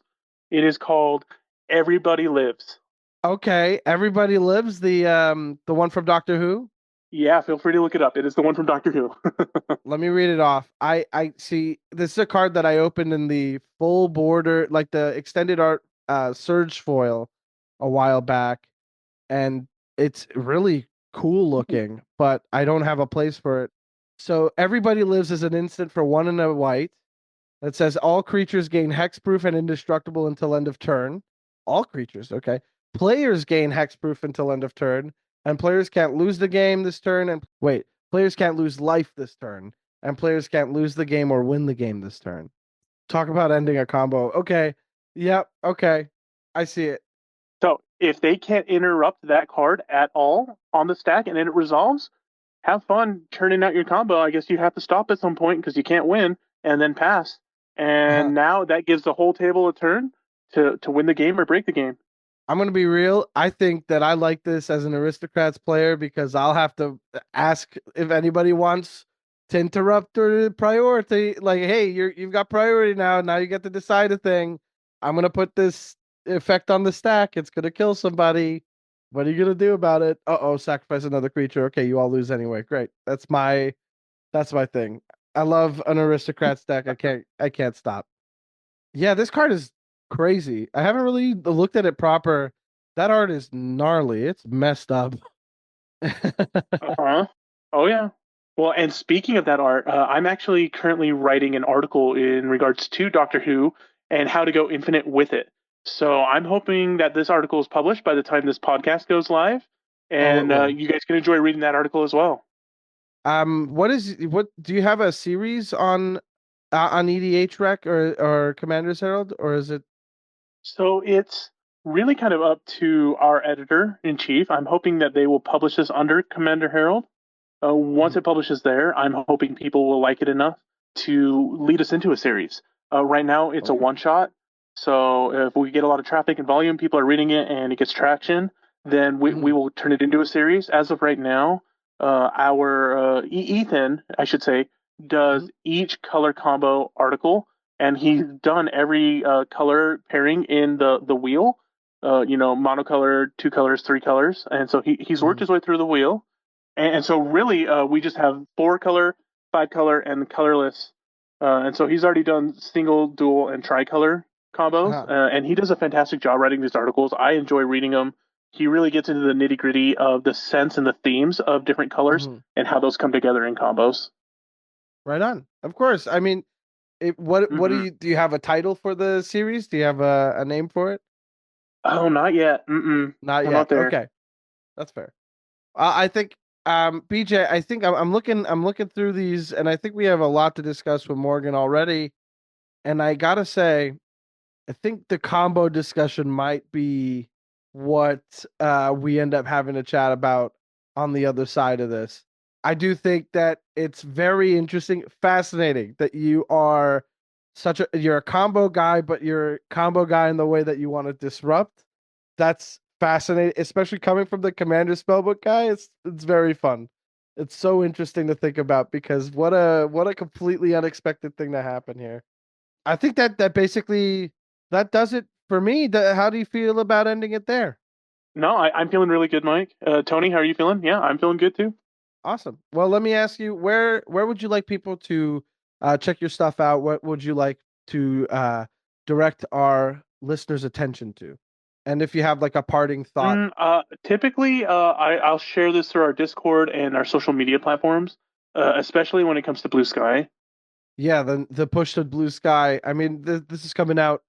S3: It is called Everybody Lives.
S1: Okay, Everybody Lives, the one from Doctor Who?
S3: Yeah, feel free to look it up. It is the one from Doctor Who.
S1: Let me read it off. I see this is a card that I opened in the full border, like the extended art Surge foil a while back, and it's really cool looking, but I don't have a place for it. So Everybody Lives is an instant for 1 and a white that says all creatures gain hexproof and indestructible until end of turn. All creatures, okay. Players gain hexproof until end of turn, and players can't lose the game this turn. And wait, players can't lose life this turn, and players can't lose the game or win the game this turn. Talk about ending a combo. Okay. Yep. Okay. I see it.
S3: So if they can't interrupt that card at all on the stack and then it resolves, have fun turning out your combo. I guess you have to stop at some point because you can't win and then pass. And now that gives the whole table a turn to win the game or break the game.
S1: I'm gonna be real. I think that I like this as an Aristocrats player because I'll have to ask if anybody wants to interrupt or priority. Like, hey, you've got priority now. Now you get to decide a thing. I'm gonna put this effect on the stack. It's gonna kill somebody. What are you gonna do about it? Uh-oh, sacrifice another creature. Okay, you all lose anyway. Great. That's my thing. I love an Aristocrats deck. I can't stop. Yeah, this card is crazy. I haven't really looked at it proper. That art is gnarly. It's messed up.
S3: Uh-huh. Oh, yeah. Well, and speaking of that art, I'm actually currently writing an article in regards to Doctor Who and how to go infinite with it. So I'm hoping that this article is published by the time this podcast goes live, and you guys can enjoy reading that article as well.
S1: What do you have a series on EDH Rec or Commander's Herald, or is it?
S3: So it's really kind of up to our editor-in-chief. I'm hoping that they will publish this under Commander Herald. Once it publishes there, I'm hoping people will like it enough to lead us into a series. Right now, it's a one-shot. So if we get a lot of traffic and volume, people are reading it, and it gets traction, then we will turn it into a series. As of right now, our Ethan, I should say, does each color combo article, and he's done every color pairing in the wheel. Monocolor, 2 colors, 3 colors, and so he's worked his way through the wheel. And so really, we just have 4 color, 5 color, and colorless. And so he's already done single, dual, and tricolor combos. And he does a fantastic job writing these articles. I enjoy reading them. He really gets into the nitty gritty of the sense and the themes of different colors and how those come together in combos.
S1: Right on. Of course. I mean, what do you have a title for the series? Do you have a name for it?
S3: Oh, not yet.
S1: Not yet.
S3: Not there.
S1: Okay, that's fair. I think, BJ, I think I'm looking through these, and I think we have a lot to discuss with Morgan already. And I gotta say, I think the combo discussion might be what we end up having to chat about on the other side of this. I do think that it's very interesting, fascinating that you are you're a combo guy, but you're a combo guy in the way that you want to disrupt. That's fascinating, especially coming from the Commander Spellbook guy. It's very fun. It's so interesting to think about because what a completely unexpected thing to happen here. I think that basically that does it for me. How do you feel about ending it there?
S3: No, I'm feeling really good, Mike. Tony, how are you feeling? Yeah, I'm feeling good too.
S1: Awesome. Well, let me ask you, where would you like people to check your stuff out? What would you like to direct our listeners' attention to? And if you have like a parting thought.
S3: Typically, I'll share this through our Discord and our social media platforms, especially when it comes to Blue Sky.
S1: Yeah, the push to Blue Sky. I mean, this is coming out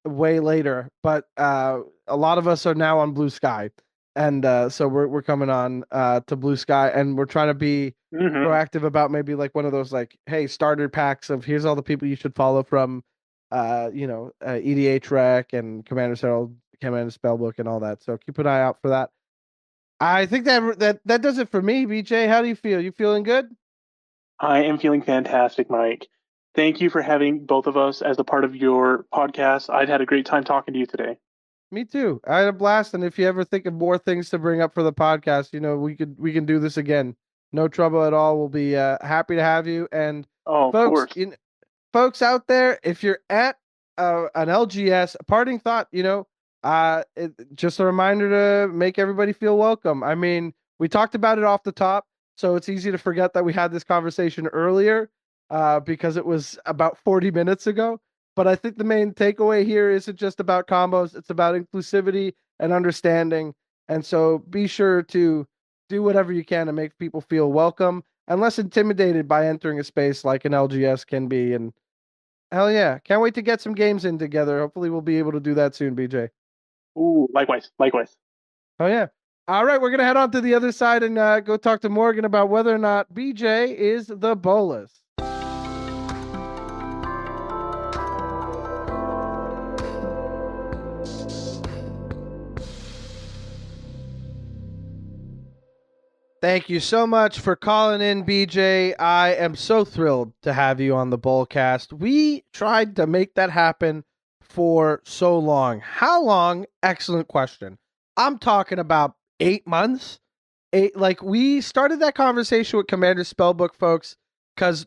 S1: way later, but a lot of us are now on Blue Sky. And so we're coming on to Blue Sky, and we're trying to be proactive about maybe like one of those like, hey, starter packs of here's all the people you should follow from, EDH Rec and Commander Herald, Commander Spellbook, and all that. So keep an eye out for that. I think that does it for me, BJ. How do you feel? You feeling good?
S3: I am feeling fantastic, Mike. Thank you for having both of us as a part of your podcast. I've had a great time talking to you today.
S1: Me too. I had a blast, and if you ever think of more things to bring up for the podcast, we can do this again. No trouble at all. We'll be happy to have you. And folks, folks out there, if you're at an LGS, a parting thought, just a reminder to make everybody feel welcome. I mean, we talked about it off the top, so it's easy to forget that we had this conversation earlier because it was about 40 minutes ago. But I think the main takeaway here isn't just about combos. It's about inclusivity and understanding. And so be sure to do whatever you can to make people feel welcome and less intimidated by entering a space like an LGS can be. And hell yeah, can't wait to get some games in together. Hopefully we'll be able to do that soon, BJ.
S3: Ooh, likewise.
S1: Oh yeah. All right, we're going to head on to the other side and go talk to Morgan about whether or not BJ is the bolus. Thank you so much for calling in, BJ. I am so thrilled to have you on the Bolcast. We tried to make that happen for so long. How long? Excellent question. I'm talking about 8 months. We started that conversation with Commander Spellbook, folks, because,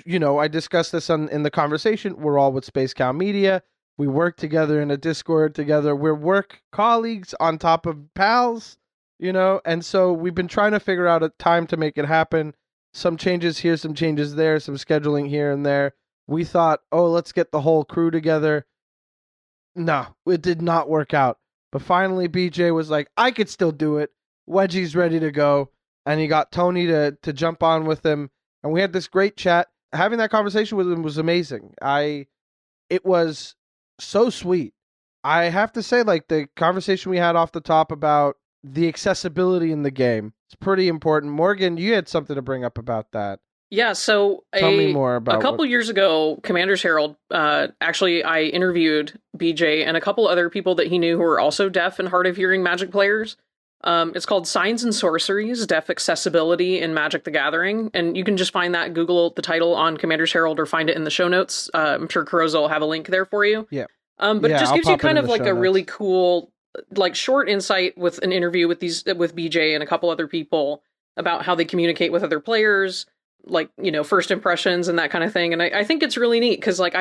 S1: I discussed this in the conversation. We're all with Space Cow Media. We work together in a Discord together. We're work colleagues on top of pals. And so we've been trying to figure out a time to make it happen. Some changes here, some changes there, some scheduling here and there. We thought, let's get the whole crew together. No, it did not work out. But finally, BJ was like, I could still do it. Wedgie's ready to go. And he got Tony to jump on with him. And we had this great chat. Having that conversation with him was amazing. it was so sweet. I have to say, like, the conversation we had off the top about the accessibility in the game, it's pretty important. Morgan, you had something to bring up about that.
S2: Yeah, so
S1: tell me more about
S2: a couple years ago, Commander's Herald, actually, I interviewed BJ and a couple other people that he knew who were also deaf and hard of hearing Magic players. It's called Signs and Sorceries, Deaf Accessibility in Magic the Gathering, and you can just find that, Google the title on Commander's Herald or find it in the show notes. I'm sure Carozo will have a link there for you.
S1: Yeah.
S2: But it just gives you kind of like a really cool, like, short insight with an interview with BJ and a couple other people about how they communicate with other players, like, you know, first impressions and that kind of thing. And I think it's really neat because, like,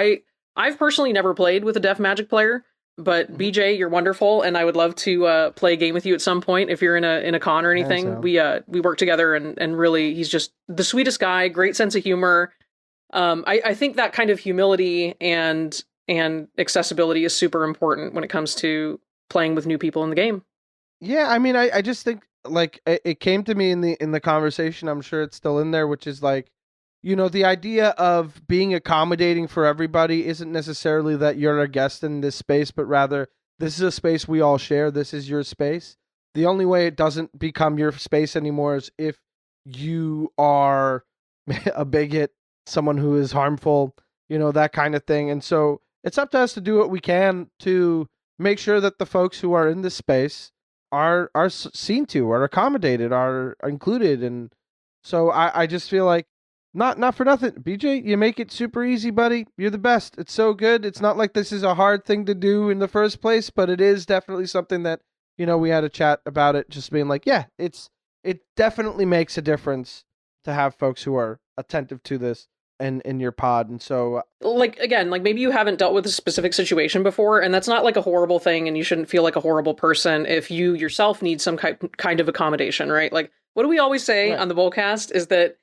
S2: I've personally never played with a deaf Magic player, but BJ, you're wonderful, and I would love to play a game with you at some point if you're in a con or anything. So. We work together, and really, he's just the sweetest guy, great sense of humor. I think that kind of humility and accessibility is super important when it comes to playing with new people in the game.
S1: Yeah, I mean, I just think, like, it came to me in the conversation, I'm sure it's still in there, which is like, you know, the idea of being accommodating for everybody isn't necessarily that you're a guest in this space, but rather this is a space we all share. This is your space. The only way it doesn't become your space anymore is if you are a bigot, someone who is harmful, you know, that kind of thing. And so it's up to us to do what we can to make sure that the folks who are in this space are seen to, are accommodated, are included. And so I just feel like, not for nothing, BJ, you make it super easy, buddy. You're the best. It's so good. It's not like this is a hard thing to do in the first place, but it is definitely something that, you know, we had a chat about it, just being like, yeah, it definitely makes a difference to have folks who are attentive to this in your pod. And so,
S2: like, again, like, maybe you haven't dealt with a specific situation before, and that's not like a horrible thing, and you shouldn't feel like a horrible person if you yourself need some kind of accommodation, right? Like, what do we always say on the Bolcast is that,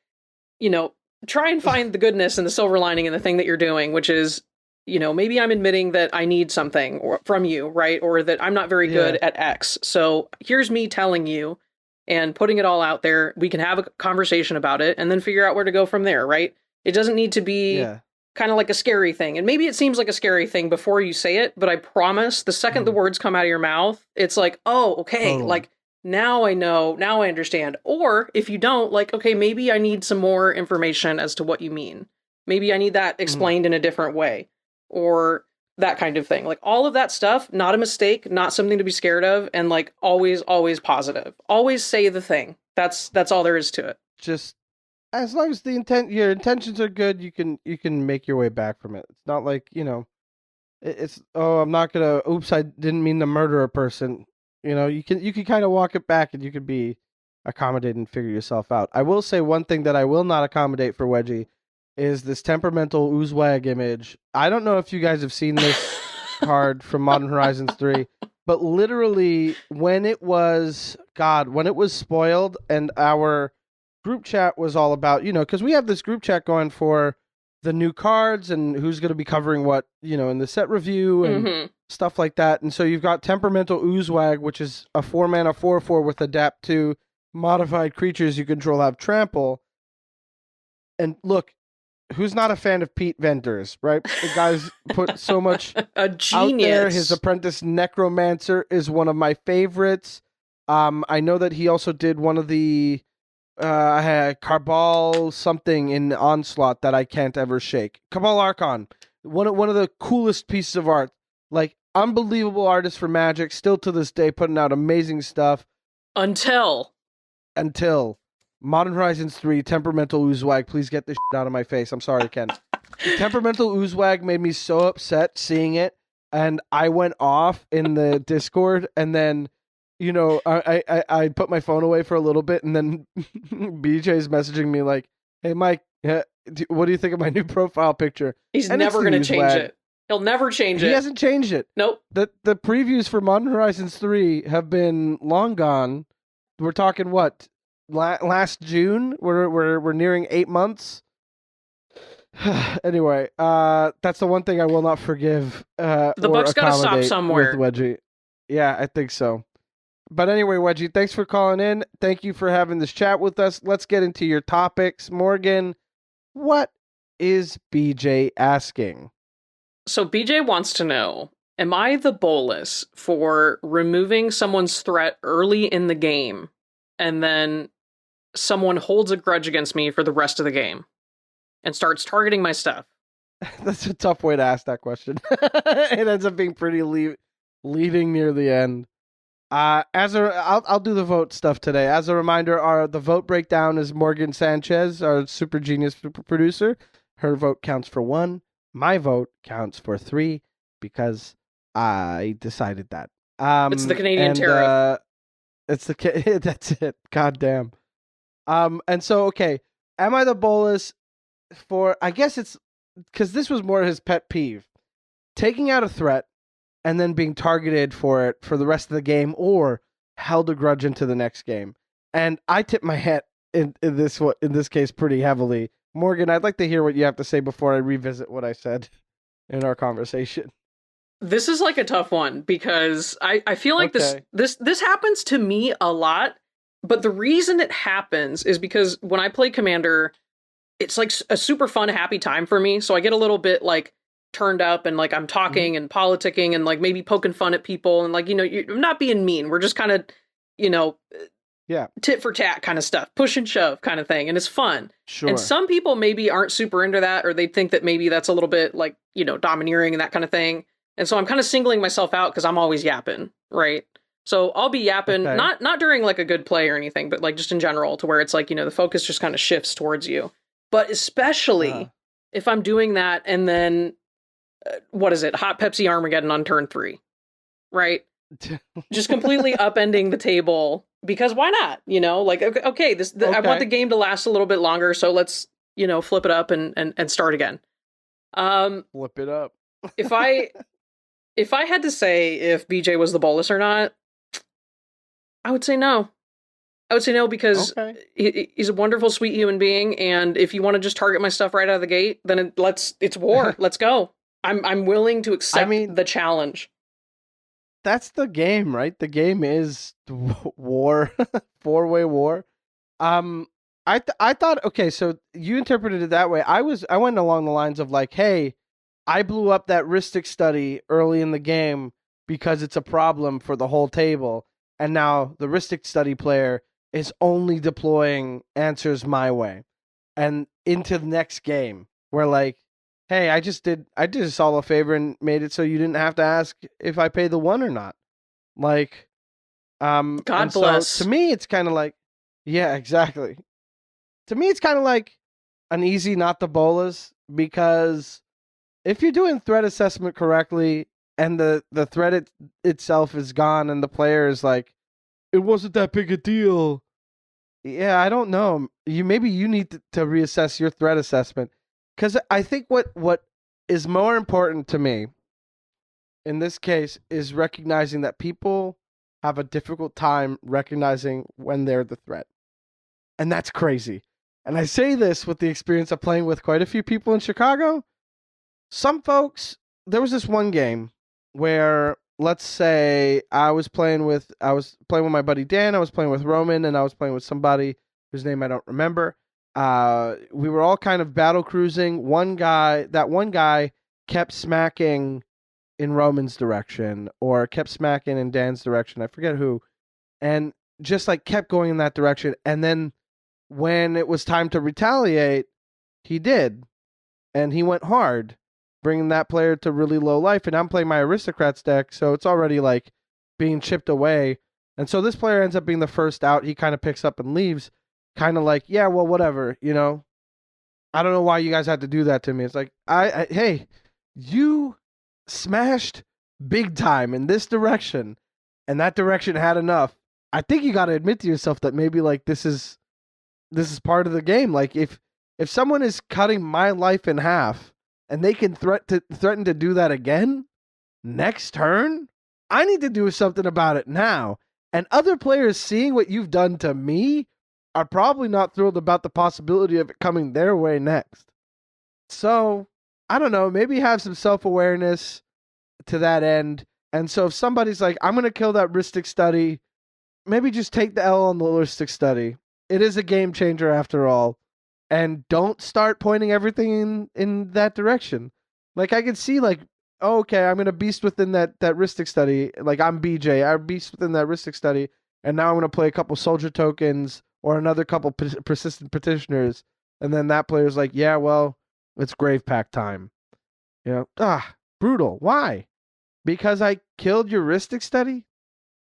S2: you know, try and find the goodness and the silver lining in the thing that you're doing, which is, you know, maybe I'm admitting that I need something from you, right? Or that I'm not very good at X. So here's me telling you and putting it all out there. We can have a conversation about it and then figure out where to go from there, right? It doesn't need to be kind of like a scary thing. And maybe it seems like a scary thing before you say it, but I promise the second the words come out of your mouth, it's like, oh, okay, like, now I know, now I understand. Or if you don't, like, okay, maybe I need some more information as to what you mean. Maybe I need that explained in a different way, or that kind of thing. Like, all of that stuff, not a mistake, not something to be scared of, and, like, always positive. Always say the thing. That's all there is to it.
S1: Just as long as your intentions are good, you can make your way back from it. It's not like, you know, it's, oh, I'm not gonna, oops, I didn't mean to murder a person. You know, you can kind of walk it back, and you can be accommodated and figure yourself out. I will say one thing that I will not accommodate for Wedgie is this temperamental oozewag image. I don't know if you guys have seen this card from Modern Horizons 3, but literally when it was spoiled and our group chat was all about, you know, because we have this group chat going for the new cards and who's going to be covering what, you know, in the set review and stuff like that. And so you've got Temperamental Oozewag, which is a 4-mana 4/4 with Adapt 2. Modified creatures you control have Trample. And look, who's not a fan of Pete Venters, right? The guy's put so much
S2: a genius
S1: out there. His Apprentice Necromancer is one of my favorites. I know that he also did one of the Cabal something in Onslaught that I can't ever shake. Cabal Archon, one of the coolest pieces of art. Like, unbelievable artist for Magic, still to this day putting out amazing stuff.
S2: Until
S1: Modern Horizons 3, Temperamental Oozewag. Please get this shit out of my face. I'm sorry, Ken. Temperamental Oozewag made me so upset seeing it, and I went off in the Discord, and then, you know, I put my phone away for a little bit, and then BJ's messaging me like, hey, Mike, what do you think of my new profile picture?
S2: He's never going to change it. He'll never change it.
S1: He hasn't changed it.
S2: Nope.
S1: The previews for Modern Horizons 3 have been long gone. We're talking what? Last June? We're nearing 8 months. Anyway, that's the one thing I will not forgive.
S2: The book's got to stop somewhere.
S1: With Wedgie. Yeah, I think so. But anyway, Wedgie, thanks for calling in. Thank you for having this chat with us. Let's get into your topics. Morgan, what is BJ asking?
S2: So BJ wants to know, am I the bolus for removing someone's threat early in the game, and then someone holds a grudge against me for the rest of the game and starts targeting my stuff?
S1: That's a tough way to ask that question. It ends up being pretty leading near the end. I'll do the vote stuff today. As a reminder, the vote breakdown is Morgan Sanchez, our super genius super producer. Her vote counts for 1. My vote counts for 3 because I decided that.
S2: It's the Canadian tariff.
S1: It's that's it. God damn. And so okay, am I the bolus for? I guess it's because this was more his pet peeve, taking out a threat and then being targeted for it for the rest of the game, or held a grudge into the next game. And I tip my hat in this case pretty heavily. Morgan, I'd like to hear what you have to say before I revisit what I said in our conversation.
S2: This is like a tough one because I feel like this happens to me a lot, but the reason it happens is because when I play Commander, it's like a super fun, happy time for me. So I get a little bit like turned up and like I'm talking and politicking and like maybe poking fun at people and like, I'm not being mean. We're just kind of, tit for tat kind of stuff, push and shove kind of thing. And it's fun.
S1: Sure.
S2: And some people maybe aren't super into that, or they think that maybe that's a little bit like, domineering and that kind of thing. And so I'm kind of singling myself out because I'm always yapping, right? So I'll be yapping, not during like a good play or anything, but like just in general, to where it's like, the focus just kind of shifts towards you. But especially if I'm doing that and then, Hot Pepsi Armageddon on turn 3, right? Just completely upending the table because why not? Like, okay, I want the game to last a little bit longer, so let's, flip it up and start again.
S1: Flip it up.
S2: If I had to say if BJ was the bolus or not, I would say no. I would say no because he's a wonderful, sweet human being, and if you want to just target my stuff right out of the gate, then it's war. Let's go. I'm willing to accept the challenge.
S1: That's the game, right? The game is war, 4-way war. I thought, okay, so you interpreted it that way. I went along the lines of like, hey, I blew up that Ristic study early in the game because it's a problem for the whole table, and now the Ristic study player is only deploying answers my way, and into the next game, where like, hey, I did us all a favor and made it so you didn't have to ask if I pay the 1 or not. Like,
S2: God bless.
S1: So to me, it's kind of like, yeah, exactly. To me, it's kind of like an easy not the bolas, because if you're doing threat assessment correctly and the threat itself is gone and the player is like, it wasn't that big a deal. Yeah, I don't know. Maybe you need to reassess your threat assessment. Because I think what is more important to me in this case is recognizing that people have a difficult time recognizing when they're the threat. And that's crazy. And I say this with the experience of playing with quite a few people in Chicago. Some folks, there was this one game where, let's say, I was playing with my buddy Dan, I was playing with Roman, and I was playing with somebody whose name I don't remember. We were all kind of battle cruising. One guy kept smacking in Roman's direction or kept smacking in Dan's direction. I forget who. And just like kept going in that direction. And then when it was time to retaliate, he did. And he went hard, bringing that player to really low life. And I'm playing my Aristocrats deck, so it's already like being chipped away. And so this player ends up being the first out. He kind of picks up and leaves. Kind of like, yeah, well, whatever, I don't know why you guys had to do that to me. It's like, hey, you smashed big time in this direction, and that direction had enough. I think you got to admit to yourself that maybe like this is part of the game. Like if someone is cutting my life in half and they can threaten to do that again next turn, I need to do something about it now. And other players seeing what you've done to me are probably not thrilled about the possibility of it coming their way next. So, I don't know, maybe have some self-awareness to that end. And so if somebody's like, I'm going to kill that Ristic study, maybe just take the L on the Ristic study. It is a game changer after all. And don't start pointing everything in that direction. Like, I could see, like, okay, I'm going to beast within that Rhystic study. Like, I'm BJ. I beast within that Rhystic study, and now I'm going to play a couple soldier tokens or another couple persistent petitioners, and then that player's like, yeah, well, it's grave pack time. Brutal. Why? Because I killed your Rhystic study?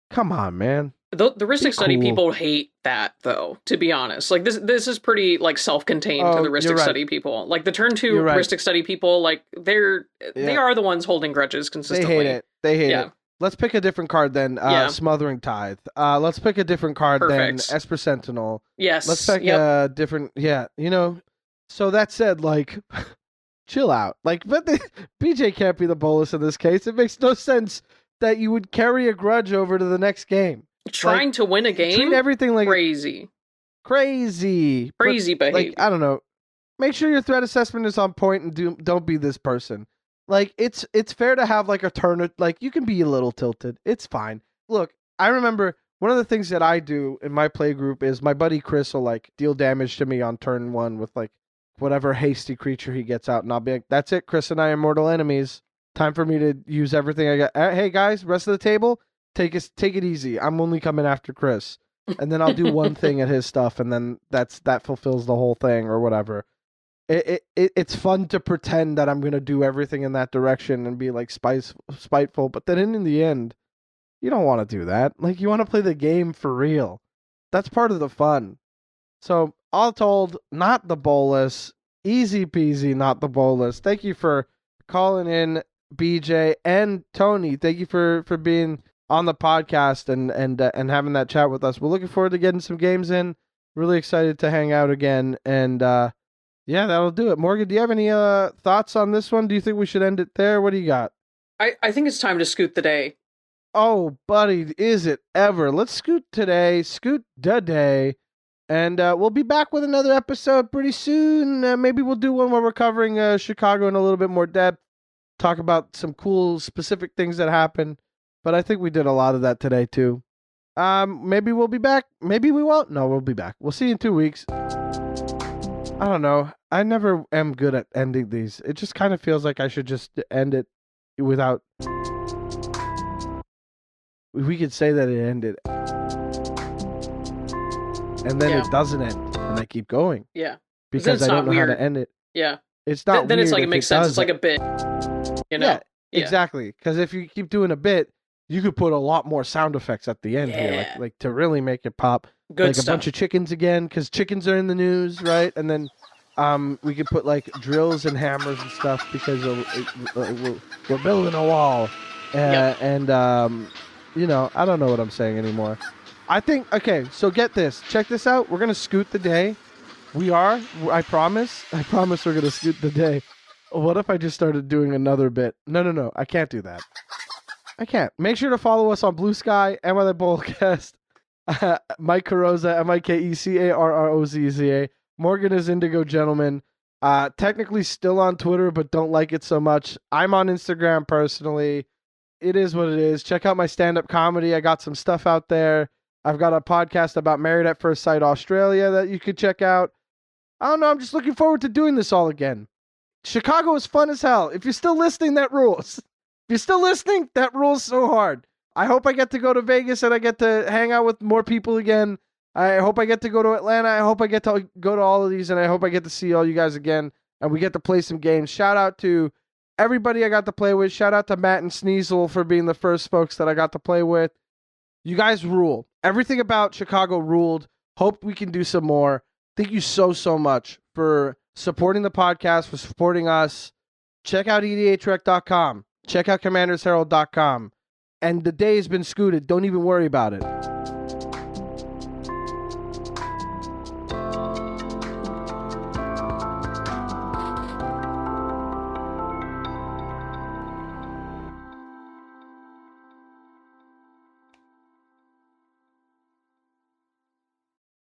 S1: Come on, man.
S2: The Rhystic study people hate that, though, to be honest. Like, this is pretty, like, self-contained to the Rhystic study people. Like, the turn 2 Rhystic study people, like, they are the ones holding grudges consistently.
S1: They hate it. Let's pick a different card then. Smothering Tithe. Let's pick a different card than Esper Sentinel.
S2: Yes.
S1: Let's pick a different... Yeah, So that said, like... chill out. Like, but BJ can't be the bolus in this case. It makes no sense that you would carry a grudge over to the next game.
S2: Trying to win a game?
S1: Treat everything like
S2: crazy
S1: behavior.
S2: Like,
S1: I don't know. Make sure your threat assessment is on point and don't be this person. Like, it's fair to have like a turn. Like, you can be a little tilted. It's fine. Look, I remember one of the things that I do in my play group is my buddy Chris will like deal damage to me on turn 1 with like whatever hasty creature he gets out, and I'll be like, that's it, Chris and I are mortal enemies. Time for me to use everything I got. Hey guys, rest of the table, take it easy. I'm only coming after Chris. And then I'll do one thing at his stuff, and then that fulfills the whole thing or whatever. It's fun to pretend that I'm going to do everything in that direction and be like spiteful, but then in the end, you don't want to do that. Like, you want to play the game for real. That's part of the fun. So, all told, not the bolus. Easy peasy, not the bolus. Thank you for calling in, BJ and Tony. Thank you for being on the podcast and having that chat with us. We're looking forward to getting some games in. Really excited to hang out again. And yeah, that'll do it. Morgan, do you have any thoughts on this one? Do you think we should end it there? What do you got?
S2: I think it's time to scoot the day.
S1: Oh, buddy, is it ever? Let's scoot today. Scoot the day. And we'll be back with another episode pretty soon. Maybe we'll do one where we're covering Chicago in a little bit more depth. Talk about some cool specific things that happened. But I think we did a lot of that today, too. Maybe we'll be back. Maybe we won't. No, we'll be back. We'll see you in 2 weeks. I don't know. I never am good at ending these. It just kind of feels like I should just end it without... We could say that it ended. And then it doesn't end, and I keep going.
S2: Yeah.
S1: Because I don't know how to end it.
S2: Yeah.
S1: It's not
S2: then
S1: weird.
S2: It's like it makes sense. It's like a bit.
S1: Yeah, exactly. Because if you keep doing a bit, you could put a lot more sound effects at the end here, like to really make it pop.
S2: Good
S1: like
S2: stuff.
S1: A bunch of chickens again, because chickens are in the news, right? And then we could put like drills and hammers and stuff because we're building a wall. And I don't know what I'm saying anymore. I think, okay, so get this. Check this out. We're going to scoot the day. We are. I promise. I promise we're going to scoot the day. What if I just started doing another bit? No. I can't do that. I can't. Make sure to follow us on Blue Sky, Am I The Bolcast, Mike Carrozza, MikeCarrozza. Morgan is Indigo Gentleman. Technically still on Twitter, but don't like it so much. I'm on Instagram personally. It is what it is. Check out my stand-up comedy. I got some stuff out there. I've got a podcast about Married at First Sight Australia that you could check out. I don't know. I'm just looking forward to doing this all again. Chicago is fun as hell. If you're still listening, that rules. If you're still listening, that rules so hard. I hope I get to go to Vegas and I get to hang out with more people again. I hope I get to go to Atlanta. I hope I get to go to all of these, and I hope I get to see all you guys again, and we get to play some games. Shout out to everybody I got to play with. Shout out to Matt and Sneasel for being the first folks that I got to play with. You guys rule. Everything about Chicago ruled. Hope we can do some more. Thank you so much for supporting the podcast, for supporting us. Check out edhrec.com. Check out commandersherald.com. And the day has been scooted. Don't even worry about it.